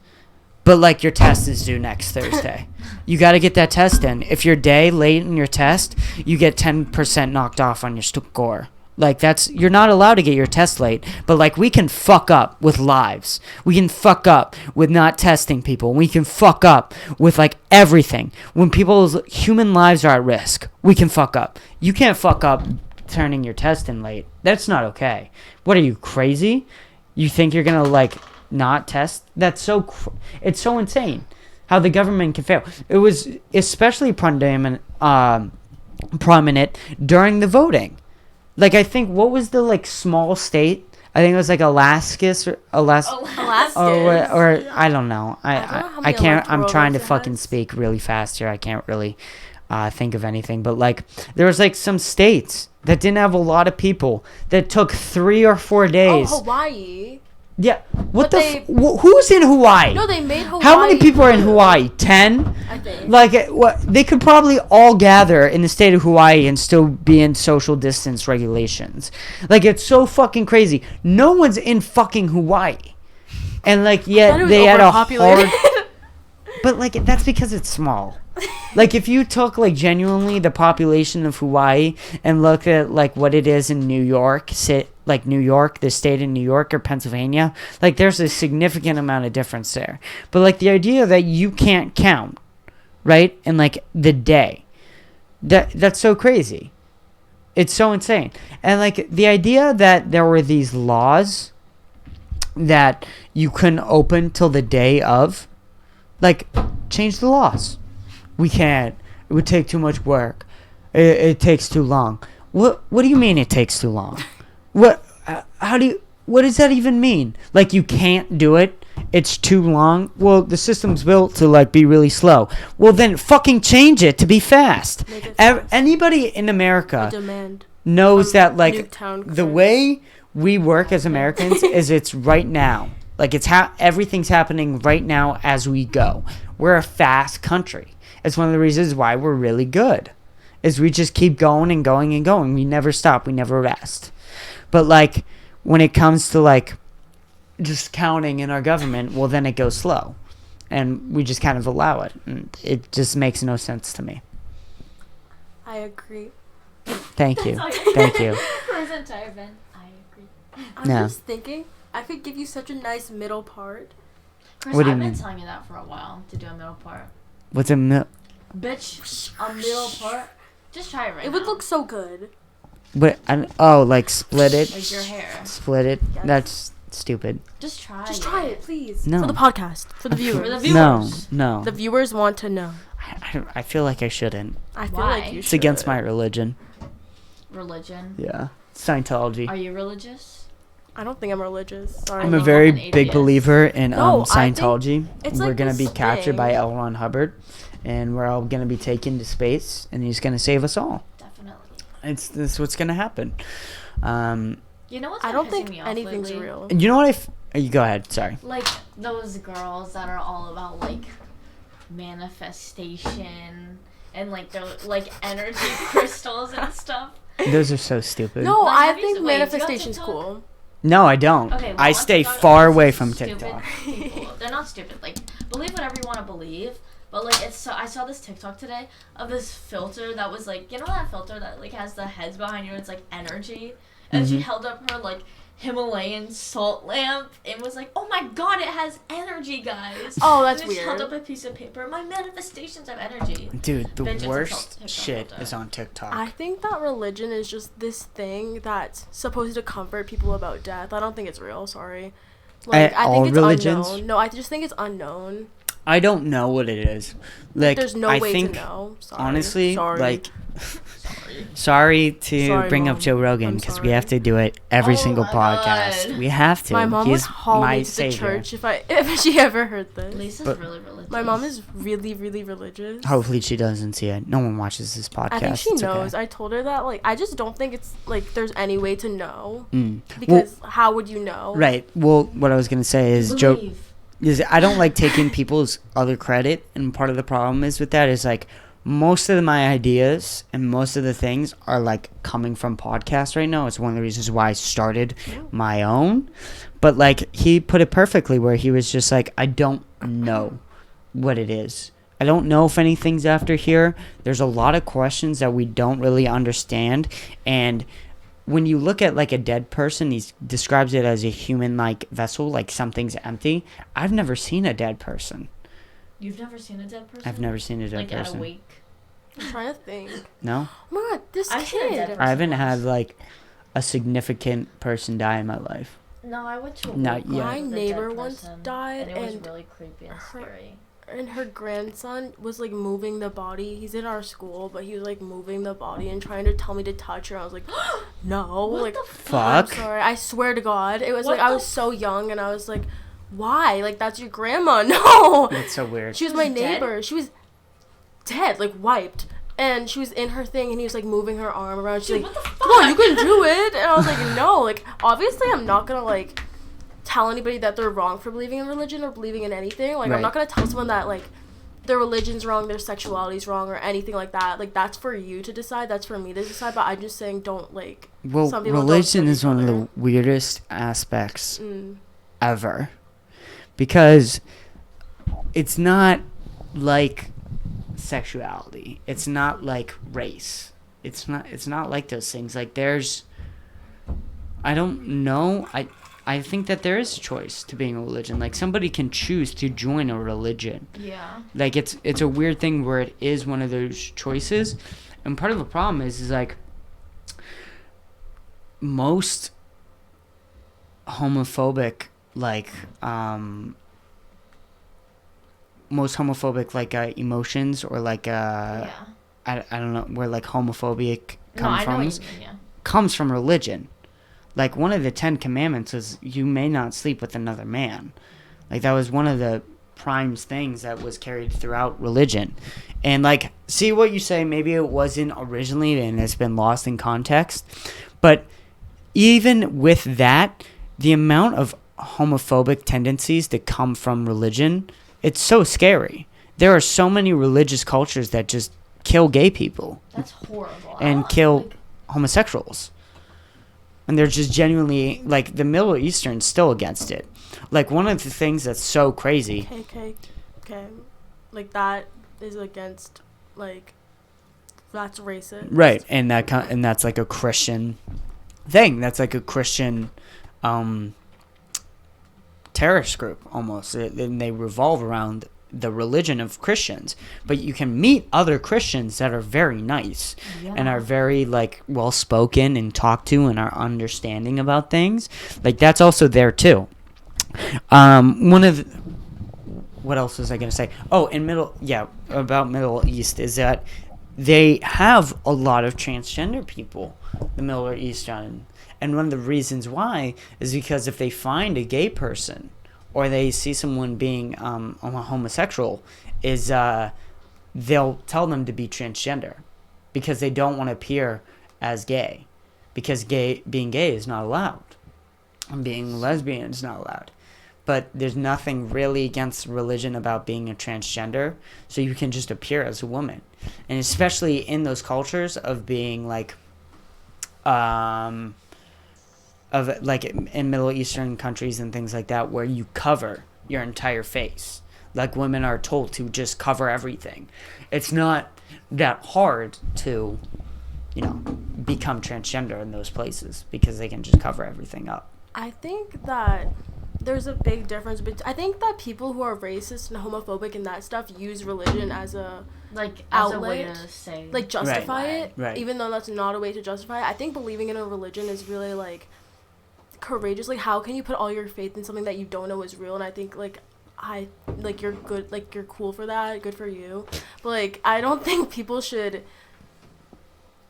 But, like, your test is due next Thursday. You got to get that test in. If you're day late in your test, you get 10% knocked off on your score. Like, you're not allowed to get your test late. But, like, we can fuck up with lives. We can fuck up with not testing people. We can fuck up with, like, everything. When people's human lives are at risk, we can fuck up. You can't fuck up turning your test in late. That's not okay. What are you, crazy? You think you're going to, like, not test. It's so insane how the government can fail. It was especially prominent during the voting. Like, I think, what was the, like, small state? I think it was, like, Alaska or I don't know. I can't. I'm trying to fucking speak really fast here. I can't really think of anything. But, like, there was, like, some states that didn't have a lot of people that took 3 or 4 days. Oh, Hawaii. Yeah. Who's in Hawaii? No, they made Hawaii. How many people are in Hawaii? 10? I think. Like, they could probably all gather in the state of Hawaii and still be in social distance regulations. Like, it's so fucking crazy. No one's in fucking Hawaii. And, like, yet they had a hard... But, like, that's because it's small. Like, if you took, like, genuinely the population of Hawaii and look at, like, what it is in New York, like New York, the state of New York or Pennsylvania, like, there's a significant amount of difference there. But, like, the idea that you can't count, right, in, like, the day, that's so crazy. It's so insane. And, like, the idea that there were these laws that you couldn't open till the day of, like, change the laws. We can't. It would take too much work. It takes too long. What do you mean it takes too long? What does that even mean? Like, you can't do it? It's too long? Well, the system's built to, like, be really slow. Well, then fucking change it to be fast. Anybody in America knows that, like, the way we work as Americans is it's right now. Like, everything's happening right now as we go. We're a fast country. It's one of the reasons why we're really good. Is we just keep going and going and going. We never stop. We never rest. But, like, when it comes to, like, just counting in our government, well, then it goes slow. And we just kind of allow it. And it just makes no sense to me. I agree. Thank you. Thank you. For his entire event, I agree. I'm just thinking, I could give you such a nice middle part. Chris, I've been telling you that for a while, to do a middle part. What's a middle? Bitch, a middle part. Just try it right now. It would look so good. But like split it. Like your hair. Split it. Yes. That's stupid. Just try it, please. No. For the podcast. For the viewers. For the viewers. No. The viewers want to know. I feel like I shouldn't. I feel Why? like you should. It's against my religion. Religion? Yeah. Scientology. Are you religious? I don't think I'm religious. Sorry. I'm a very big believer in Scientology. We're like going to be captured by L. Ron Hubbard, and we're all going to be taken to space, and he's going to save us all. Definitely. This what's going to happen. You know what's I don't pissing think me off anything's lately? real. You know what you go ahead, sorry. Like, those girls that are all about, like, manifestation and, like, those, like, energy crystals and stuff. Those are so stupid. No, Like, I think manifestation's cool. No, I don't. Okay, well, I stay far away from stupid TikTok. People. They're not stupid. Like, believe whatever you want to believe. But, like, I saw this TikTok today of this filter that was, like, you know that filter that, like, has the heads behind you and it's, like, energy? And she held up her, like, Himalayan salt lamp and was like, oh my god, it has energy, guys. Oh, that's and weird. She held up a piece of paper. My manifestations have energy. Dude, the Vengeance worst shit is on TikTok. I think that religion is just this thing that's supposed to comfort people about death. I don't think it's real, sorry. Like, I think it's religions? unknown. No, I just think it's unknown. I don't know what it is. Like, there's no way to know. Sorry. Honestly, sorry. like, sorry to bring Mom. up Joe Rogan because we have to do it every single podcast. God. We have to. My mom He's would haul my me to the savior. church if she ever heard this. Lisa's really religious. My mom is really, really religious. Hopefully she doesn't see it. No one watches this podcast. I think she It's knows. okay. I told her that. Like, I just don't think it's like there's any way to know. Mm. Because how would you know? Right. Well, what I was gonna say is Joe. I don't like taking people's other credit, and part of the problem is with that is like most of my ideas and most of the things are like coming from podcasts right now. It's one of the reasons why I started my own. But like he put it perfectly where he was just like, I don't know what it is. I don't know if anything's after here. There's a lot of questions that we don't really understand, and when you look at like a dead person, he describes it as a human-like vessel, like something's empty. I've never seen a dead person. You've never seen a dead person? I've never seen a dead person. Like at a wake? I'm trying to think. No? Oh my god, this I've seen a dead kid. person. I haven't had like a significant person die in my life. No, I went to a Not work yet. My with a neighbor dead once person, died, and it was and really creepy and scary. and her grandson was like moving the body. He's in our school, but he was like moving the body and trying to tell me to touch her. I was like, no, What like the I'm Fuck. sorry. I swear to God, it was What like I the was so young, and I was like, why? Like that's your grandma? No. That's so weird. She was She my was dead? neighbor. She was dead, like wiped. And she was in her thing, and he was like moving her arm around. She's Dude, like, what the fuck? come on, you can do it. And I was like, no, like obviously I'm not gonna like tell anybody that they're wrong for believing in religion or believing in anything. Like Right. I'm not gonna tell someone that like their religion's wrong, their sexuality's wrong, or anything like that. Like that's for you to decide. That's for me to decide. But I'm just saying, don't like. Well, some people don't religion judge is each one of other. the weirdest aspects Mm. ever, because it's not like sexuality. It's not like race. It's not like those things. Like there's, I don't know. I think that there is a choice to being a religion. Like somebody can choose to join a religion. Yeah. Like it's a weird thing where it is one of those choices, and part of the problem is like most homophobic emotions, or like Yeah. I don't know where like homophobic No, I know what comes you mean, yeah. comes from religion. Like one of the 10 commandments is you may not sleep with another man. Like that was one of the prime things that was carried throughout religion. And like, see what you say, maybe it wasn't originally and it's been lost in context. But even with that, the amount of homophobic tendencies that come from religion, it's so scary. There are so many religious cultures that just kill gay people That's horrible. and kill homosexuals. And they're just genuinely, like, the Middle Eastern's still against it. Like, one of the things that's so crazy. Okay. Like that is against like that's racist. Right, and that's like a Christian thing. That's like a Christian terrorist group, almost. And they revolve around the religion of Christians. But you can meet other Christians that are very nice and are very like well spoken and talked to and are understanding about things. Like that's also there too. What else was I gonna say? Oh, about Middle East is that they have a lot of transgender people, the Middle Eastern, and one of the reasons why is because if they find a gay person or they see someone being a homosexual, is they'll tell them to be transgender because they don't want to appear as gay, because being gay is not allowed and being lesbian is not allowed. But there's nothing really against religion about being a transgender, so you can just appear as a woman. And especially in those cultures of being like in Middle Eastern countries and things like that, where you cover your entire face. Like women are told to just cover everything. It's not that hard to, become transgender in those places because they can just cover everything up. I think that there's a big difference. But I think that people who are racist and homophobic and that stuff use religion as a as a way to say like justify it, right. Even though that's not a way to justify it. I think believing in a religion is really like courageous. Like how can you put all your faith in something that you don't know is real? And I think you're good, like you're cool for that, good for you. But like I don't think people should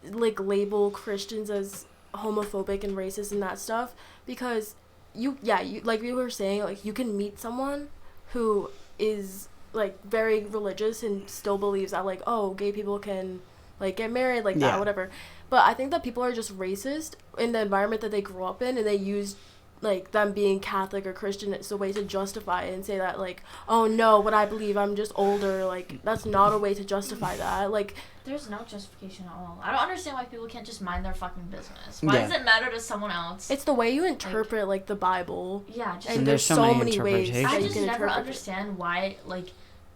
like label Christians as homophobic and racist and that stuff, because you like we were saying, like you can meet someone who is like very religious and still believes that like, oh, gay people can like get married like that, whatever. But I think that people are just racist in the environment that they grew up in, and they use like them being Catholic or Christian as a way to justify it and say that like, oh no, what I believe, I'm just older. Like that's not a way to justify that. Like there's no justification at all. I don't understand why people can't just mind their fucking business. Why does it matter to someone else? It's the way you interpret like the Bible. Yeah, just and there's so many ways interpretations. I that you just can never interpret understand why, like,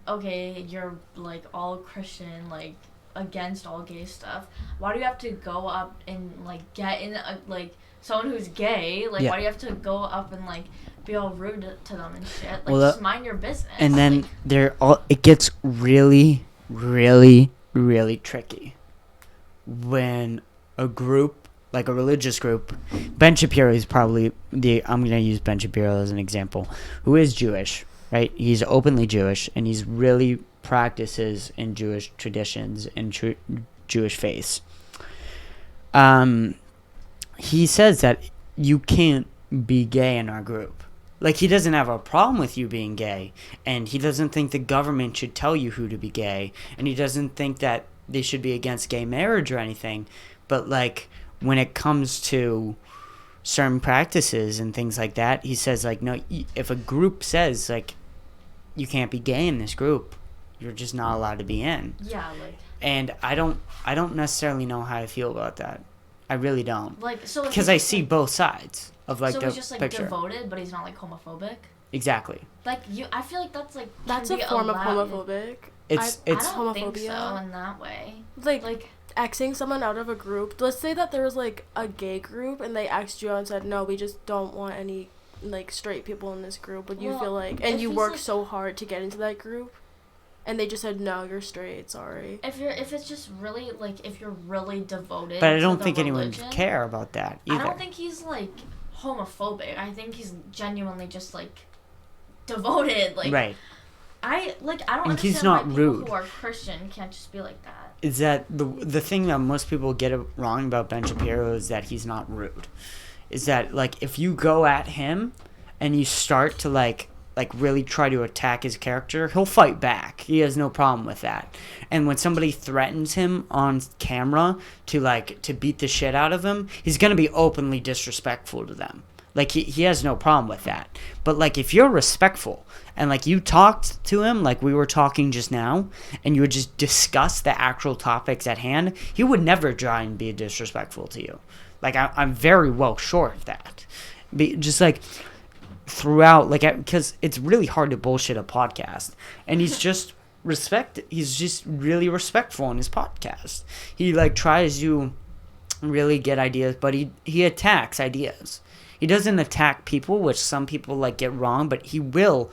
okay, you're like all Christian, like against all gay stuff. Why do you have to go up and like get in like someone who's gay? Like, why do you have to go up and like be all rude to them and shit? Like, just mind your business. And then it gets really, really, really tricky when a group like a religious group. Ben Shapiro is probably I'm going to use Ben Shapiro as an example, who is Jewish, right? He's openly Jewish, and he's really practices in Jewish traditions and Jewish faiths. He says that you can't be gay in our group. Like, he doesn't have a problem with you being gay, and he doesn't think the government should tell you who to be gay, and he doesn't think that they should be against gay marriage or anything. But, like, when it comes to certain practices and things like that, he says, like, no, if a group says, like, you can't be gay in this group, you're just not allowed to be in. Yeah, like. And I don't necessarily know how I feel about that. I really don't. Like, so because I see both sides of like so the he's just like picture. devoted, but he's not like homophobic. Exactly. Like I feel like that's like that's a form of homophobic. It's I don't homophobia. think so in that way. Like Xing someone out of a group. Let's say that there was like a gay group and they X'd you out and said, no, we just don't want any like straight people in this group. Would you feel like, and you worked like, so hard to get into that group, and they just said, no, you're straight, sorry. If it's just really like if you're really devoted. But I don't think religion, anyone would care about that either. I don't think he's like homophobic. I think he's genuinely just like devoted. Like right. I don't and understand he's not why people rude. who are Christian can't just be like that. Is that the thing that most people get it wrong about Ben Shapiro is that he's not rude. Is that like if you go at him and you start to like really try to attack his character, he'll fight back. He has no problem with that. And when somebody threatens him on camera to beat the shit out of him, he's going to be openly disrespectful to them. Like he has no problem with that. But like if you're respectful and like you talked to him like we were talking just now and you would just discuss the actual topics at hand, he would never try and be disrespectful to you. Like I'm very well sure of that. Just like throughout, like, because it's really hard to bullshit a podcast, and he's just really respectful in his podcast. He like tries to really get ideas, but he attacks ideas. He doesn't attack people, which some people like get wrong, but he will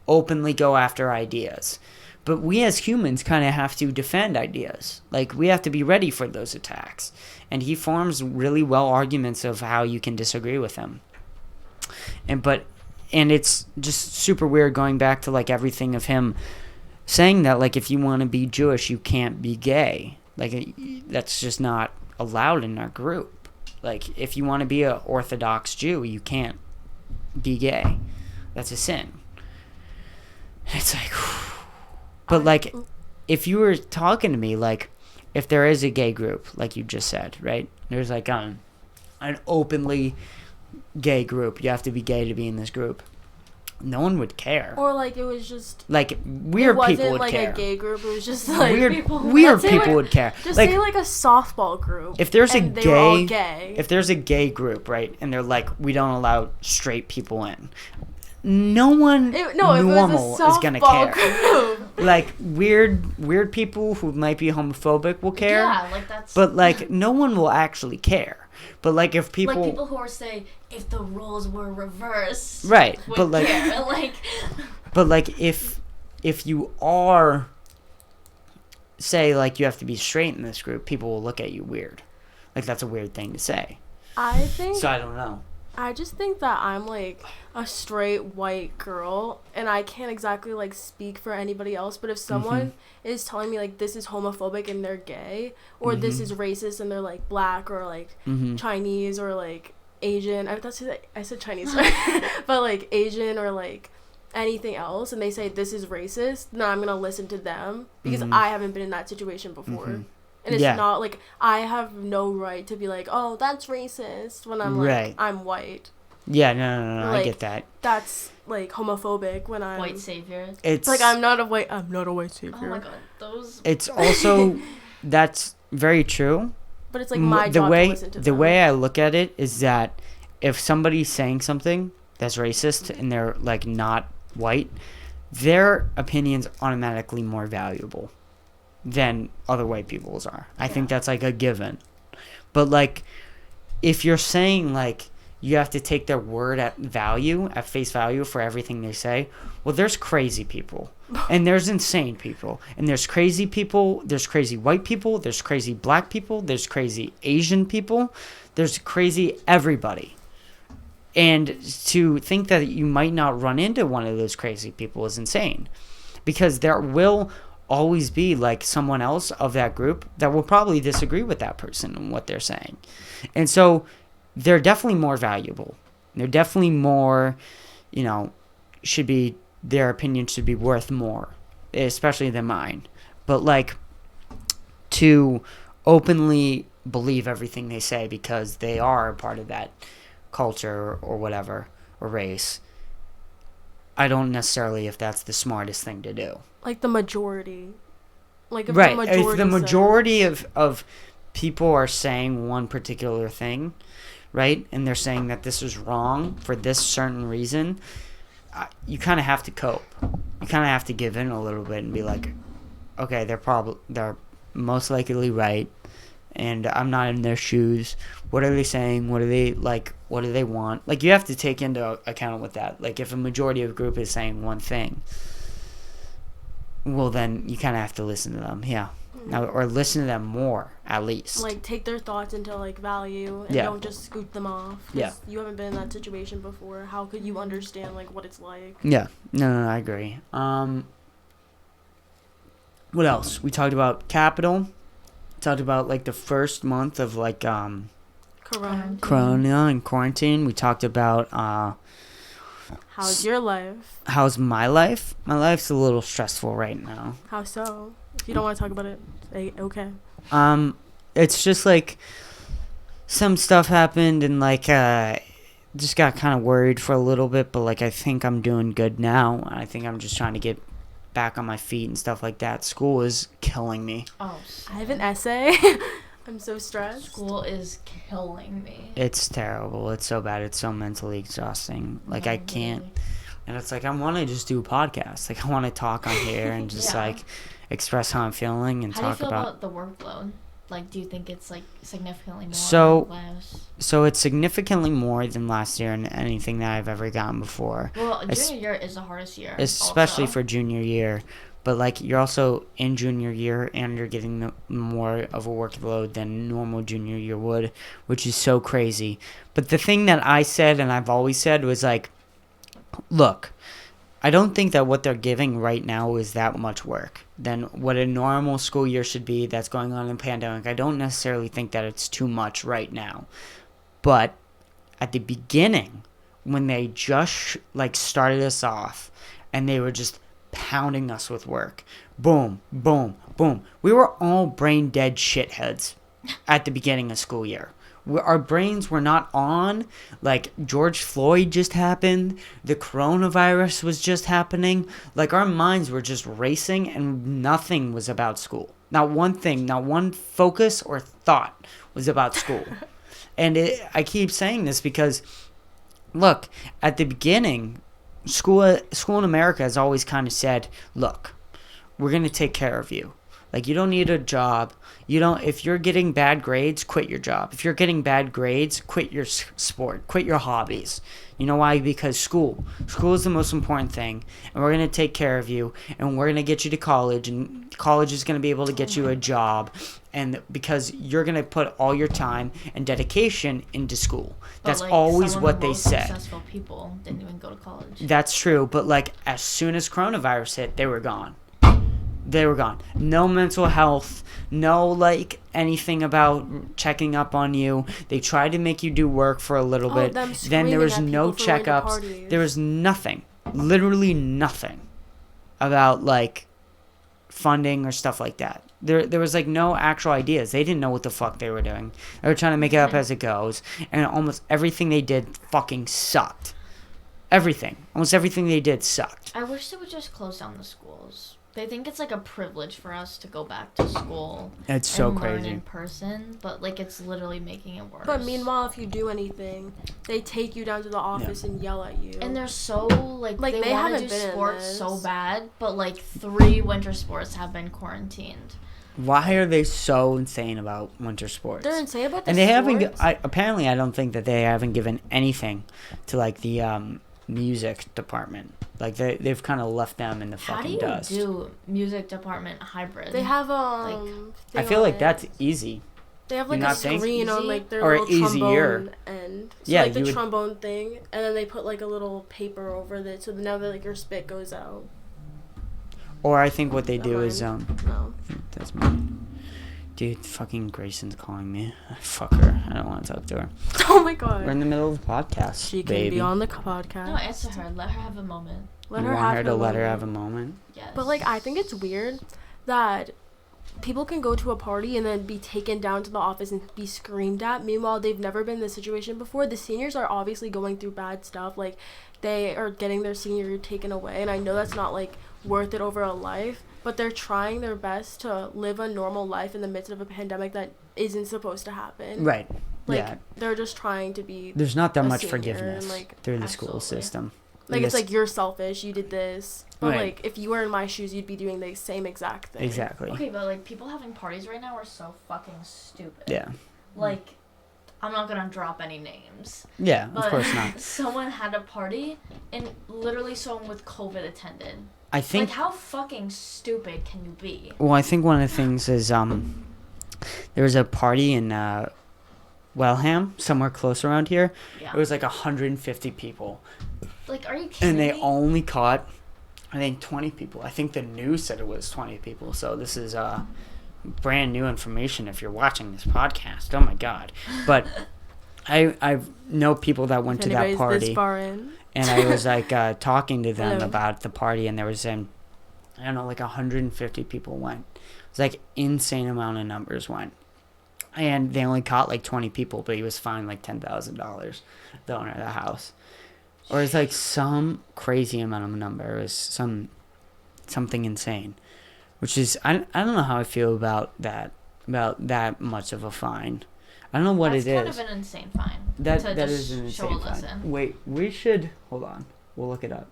openly go after ideas. But we as humans kind of have to defend ideas. Like, we have to be ready for those attacks. And he forms really well arguments of how you can disagree with him. And it's just super weird going back to like everything of him saying that like if you want to be Jewish you can't be gay. Like that's just not allowed in our group. Like if you want to be an Orthodox Jew you can't be gay. That's a sin. It's like but like if you were talking to me like if there is a gay group like you just said, right? There's like an openly gay group, you have to be gay to be in this group, no one would care. Or like it was just like weird people would like care. A gay group, it was just like weird people people would care. Just like, say like a softball group. If there's gay, if there's a gay group, right, and they're like we don't allow straight people in, no one normal is gonna care. Group. Like weird people who might be homophobic will care. Yeah, like that's. But like no one will actually care. But like if people like people who are saying if the roles were reversed, right? Would but like care. Like, but like if you are say like you have to be straight in this group, people will look at you weird. Like that's a weird thing to say. I think. So I don't know. I just think that I'm like a straight white girl and I can't exactly like speak for anybody else, but if someone is telling me like this is homophobic and they're gay or this is racist and they're like black or like Chinese or like Asian, I said Chinese but like Asian or like anything else and they say this is racist, then I'm gonna listen to them because I haven't been in that situation before. And it's not like I have no right to be like, oh, that's racist when I'm like, I'm white. Yeah, no, like, I get that. That's like homophobic when I'm white savior. It's like I'm not a white savior. Oh my god, those. It's also that's very true. But it's like my job to listen to them. The way I look at it is that if somebody's saying something that's racist and they're like not white, their opinion's automatically more valuable than other white people's are. I think that's like a given. But like if you're saying like you have to take their word at face value for everything they say. Well, there's crazy people, and there's insane people, and there's crazy people, there's crazy white people, there's crazy black people, there's crazy Asian people, there's crazy everybody. And to think that you might not run into one of those crazy people is insane, because there will always be like someone else of that group that will probably disagree with that person and what they're saying. And so they're definitely more valuable. They're definitely more, their opinion should be worth more, especially than mine. But like, to openly believe everything they say because they are a part of that culture or whatever, or race, I don't necessarily if that's the smartest thing to do. Like the majority. Like if right. If the majority of people are saying one particular thing, right, and they're saying that this is wrong for this certain reason, you kind of have to cope. You kind of have to give in a little bit and be like, okay, they're most likely right, and I'm not in their shoes. What are they saying? What are they like? What do they want? Like, you have to take into account with that. Like, if a majority of the group is saying one thing, well, then you kind of have to listen to them. Yeah. Or listen to them more, at least. Like, take their thoughts into, like, value, and don't just scoot them off. Yeah. You haven't been in that situation before. How could you understand, like, what it's like? Yeah. No, I agree. What else? We talked about Capital. Talked about, like, the first month of, like, Corona and quarantine. We talked about, how's your life? How's my life? My life's a little stressful right now. How so? If you don't want to talk about it, say okay. It's just like some stuff happened and like just got kind of worried for a little bit, but like I think I'm doing good now. I think I'm just trying to get back on my feet and stuff like that. School is killing me. Oh, I have an essay. I'm so stressed. School is killing me. It's terrible. It's so bad. It's so mentally exhausting. Like, I can't. And it's like, I want to just do a podcast. Like, I want to talk on here and just like express how I'm feeling and talk about. How do you feel about the workload? Like, do you think it's like significantly more or less? So it's significantly more than last year and anything that I've ever gotten before. Well, junior year is the hardest year. Especially also. For junior year. But, like, you're also in junior year and you're getting more of a workload than normal junior year would, which is so crazy. But the thing that I said and I've always said was, like, look, I don't think that what they're giving right now is that much work than what a normal school year should be that's going on in the pandemic. I don't necessarily think that it's too much right now. But at the beginning, when they just, like, started us off and they were just pounding us with work. Boom, boom, boom. We were all brain dead shitheads at the beginning of school year. Our brains were not on. Like, George Floyd just happened. The coronavirus was just happening. Like, our minds were just racing and nothing was about school. Not one thing, not one focus or thought was about school. And I keep saying this because, look, at the beginning, School in America has always kind of said, look, we're going to take care of you. Like, you don't need a job. If you're getting bad grades, quit your job. If you're getting bad grades, quit your sport, quit your hobbies. You know why? Because school is the most important thing, and we're going to take care of you, and we're going to get you to college, and college is going to be able to get you a job, and because you're going to put all your time and dedication into school. That's like, always what they said. Successful people didn't even go to college. That's true, but like as soon as coronavirus hit, they were gone. They were gone. No mental health, no like anything about checking up on you. They tried to make you do work for a little bit. Then there was no checkups. There was nothing, literally nothing about like funding or stuff like that. There was like no actual ideas. They didn't know what the fuck they were doing. They were trying to make it up as it goes, and almost everything they did fucking sucked. Almost everything they did sucked. I wish they would just close down the schools. They think it's like a privilege for us to go back to school. It's so and crazy. Learn in person, but like it's literally making it worse. But meanwhile, if you do anything, they take you down to the office and yell at you. And they're so like they want to do sports so bad, but like 3 winter sports have been quarantined. Why are they so insane about winter sports? They're insane about the And they sports. apparently I don't think that they haven't given anything to like the music department. Like they've kind of left them in the How do fucking you dust. do music department hybrid? They have I thing feel on like it. that's easy. They have You like a not think? screen on like their Or little easier. trombone end. So Yeah, like the you would- trombone thing, and then they put like a little paper over it, so now that like your spit goes out. Or I think what they do Mine. is No. that's mine. Dude, fucking Grayson's calling me. Fuck her. I don't want to talk to her. Oh my god. We're in the middle of the podcast, She can baby. be on the podcast. No, answer her. Let her have a moment. Let you her want have her to her let her moment. have a moment? Yes. But like I think it's weird that people can go to a party and then be taken down to the office and be screamed at. Meanwhile, they've never been in this situation before. The seniors are obviously going through bad stuff. Like they are getting their senior year taken away, and I know that's not like worth it over a life, but they're trying their best to live a normal life in the midst of a pandemic that isn't supposed to happen. Right. Like yeah. they're just trying to be There's not that a much senior forgiveness and, like, through the school absolutely. system. like it's Yes. like you're selfish, you did this. But Right. like if you were in my shoes, you'd be doing the same exact thing. Exactly. Okay, but like people having parties right now are so fucking stupid. Yeah. Like, I'm not gonna drop any names. Yeah, But of course not. someone had a party and literally someone with COVID attended. I think Like, how fucking stupid can you be? well, I think one of the things is there was a party in Wellham, somewhere close around here. Yeah. It was like 150 people. Like, are you kidding And they me? only caught, I think, 20 people. I think the news said it was 20 people. So this is brand new information if you're watching this podcast. Oh my god! But I know people that went If to that anybody's party, this far in. and I was like talking to them Hello. about the party, and there was I don't know, like 150 people went. It was like insane amount of numbers went. And they only caught like 20 people, but he was fined like $10,000, the owner of the house. Or it's like some crazy amount of number. It was something insane. Which is, I don't know how I feel about that much of a fine. I don't know what That's it kind is. of an insane fine. That to that just is an show a insane fine. lesson. Wait, we should, hold on. We'll look it up.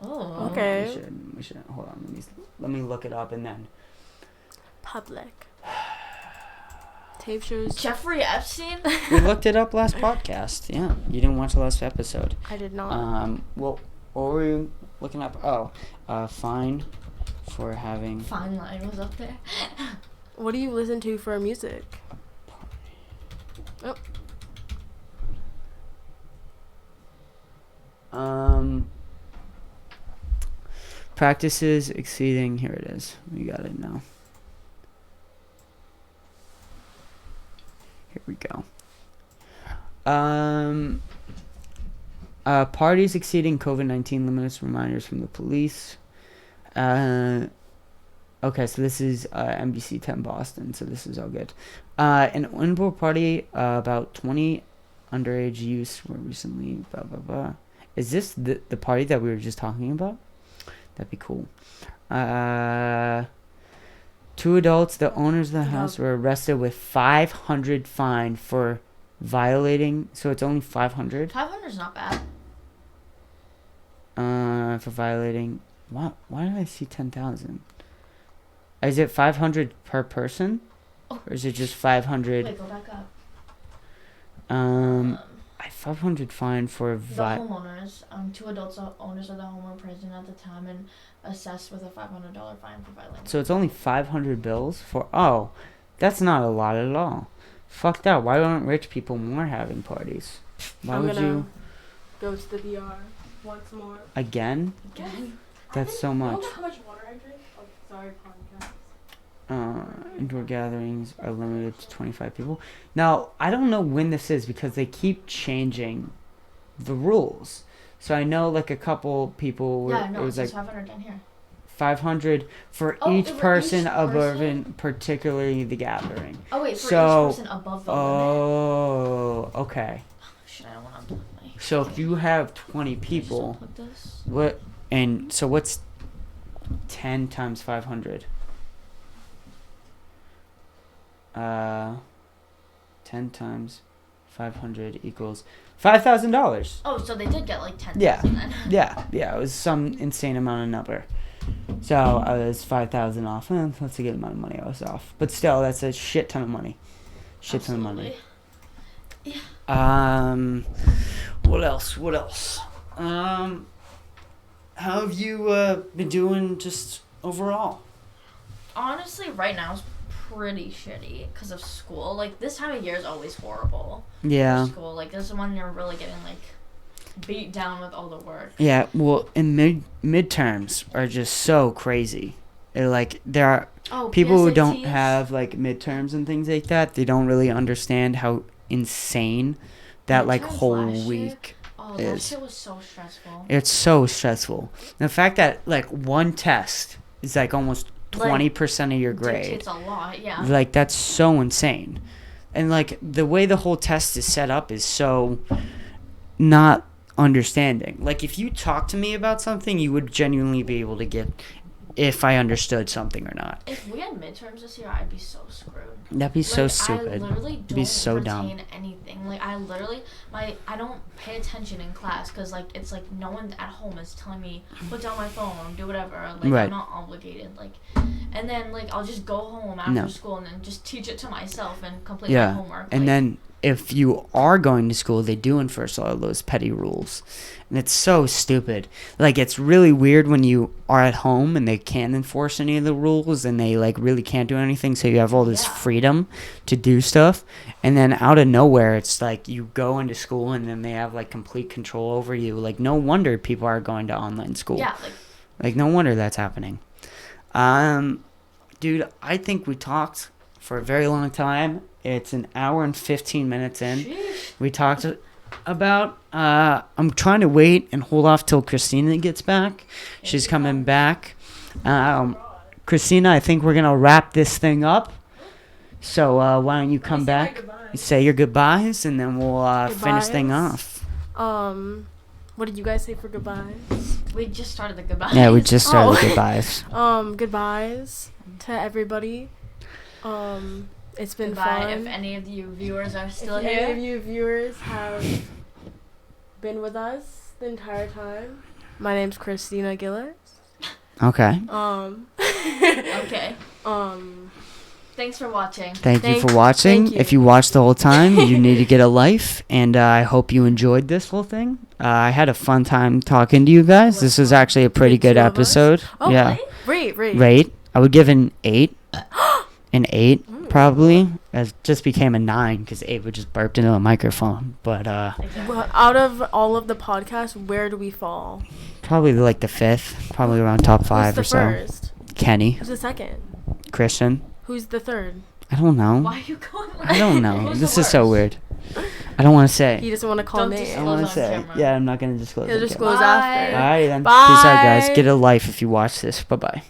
Oh. Okay. We should, hold on. Let me look it up and then. Public. Tape shows. Jeffrey Epstein? We looked it up last podcast. Yeah, you didn't watch the last episode. I did not. Well, what were you looking up? Oh, fine for having. Fine Line was up there. What do you listen to for music? Practices exceeding. Here it is. We got it now. Here we go. Parties exceeding COVID-19 limits, reminders from the police. Okay, so this is NBC 10 Boston, so this is all good. An indoor party, about 20 underage youths were recently, blah, blah, blah. Is this the party that we were just talking about? That'd be cool. 2 adults, the owners of the house, were arrested with 500 fine for violating. So it's only 500. 500's not bad. For violating. What? Why did I see 10,000? Is it 500 per person, Oh. or is it just 500? Wait, go back up. 500 fine for The homeowners, 2 adults, owners of the home were present at the time and assessed with a $500 fine for violating. So it's only 500 bills for. Oh, that's not a lot at all. Fuck that. Why aren't rich people more having parties? Why I'm would gonna you go to the VR once more. again? Again? That's so much. How much water I drink? Oh, sorry, podcast. Indoor gatherings are limited to 25 people. Now, I don't know when this is because they keep changing the rules. So I know like a couple people were, Yeah, no, it it was says like 500 down here. 500 for Oh, each for person each above particularly the gathering. Oh, wait, for So- each person above the limit. Oh, okay. Shit, I don't want to unplug my... So if you have 20 Can I just people, unplug this? what, and so what's 10 times 500? 10 times 500 equals $5,000. Oh, so they did get like 10,000 Yeah. then. Yeah, it was some insane amount of number. So I was 5,000 off. That's a good amount of money I was off. But still, that's a shit ton of money. Ton of money. Yeah. What else? How have you been doing just overall? Honestly, right now is pretty shitty because of school. Like, this time of year is always horrible. Yeah. For school. Like, this is when you're really getting, like, beat down with all the work. Yeah, well, and midterms are just so crazy. Like, there are people who don't PSATs. have, like, midterms and things like that. They don't really understand how insane that, like, Midterms whole last year? week Oh, that is. shit was so stressful. It's so stressful. The fact that, like, one test is, like, almost 20% of your grade. It's a lot, yeah. Like, that's so insane. And, like, the way the whole test is set up is so not understanding. Like, if you talk to me about something, you would genuinely be able to get if I understood something or not. If we had midterms this year, I'd be so screwed. That'd be so stupid. I literally don't be so retain dumb. anything. Like, I literally, I don't pay attention in class because, like, it's like no one at home is telling me put down my phone, do whatever. Like, Right. I'm not obligated. Like, and then, like, I'll just go home after school and then just teach it to myself and complete my homework. And like, then if you are going to school, they do enforce all those petty rules. And it's so stupid. Like, it's really weird when you are at home and they can't enforce any of the rules and they, like, really can't do anything. So you have all this freedom to do stuff. And then out of nowhere, it's like you go into school and then they have, like, complete control over you. Like, no wonder people are going to online school. Yeah. Like, no wonder that's happening. Dude, I think we talked for a very long time. It's an hour and 15 minutes in. Sheesh. We talked about, I'm trying to wait and hold off till Christina gets back. She's coming back. Christina, I think we're going to wrap this thing up. So why don't you come back, say your goodbyes, and then we'll finish thing off. What did you guys say for goodbyes? We just started the goodbyes. Yeah, we just started the goodbyes. Goodbyes to everybody. It's been Goodbye, fun. if any of you viewers are still if here. any of you viewers have been with us the entire time, my name's Christina Gillis. Okay. Okay. Thanks for watching. Thank you for watching. Thank you. If you watched the whole time, you need to get a life. And I hope you enjoyed this whole thing. I had a fun time talking to you guys. This is actually a pretty good episode. Oh, yeah. Really? Rate. I would give an 8. An 8, probably. It just became a 9 because Ava just burped into a microphone. But Well, out of all of the podcasts, where do we fall? probably like the 5th. Probably around top 5 or Who's the so. first? Kenny. Who's the second? Christian. Who's the third? I don't know. Why are you going like I don't know. Who's This the is so worst? weird. I don't want to say. He doesn't want to call Don't names. I don't want to disclose on say. camera. Yeah, I'm not going to disclose. He'll on disclose camera. after. Alrighty then. Bye. Peace out, guys. Get a life if you watch this. Bye-bye.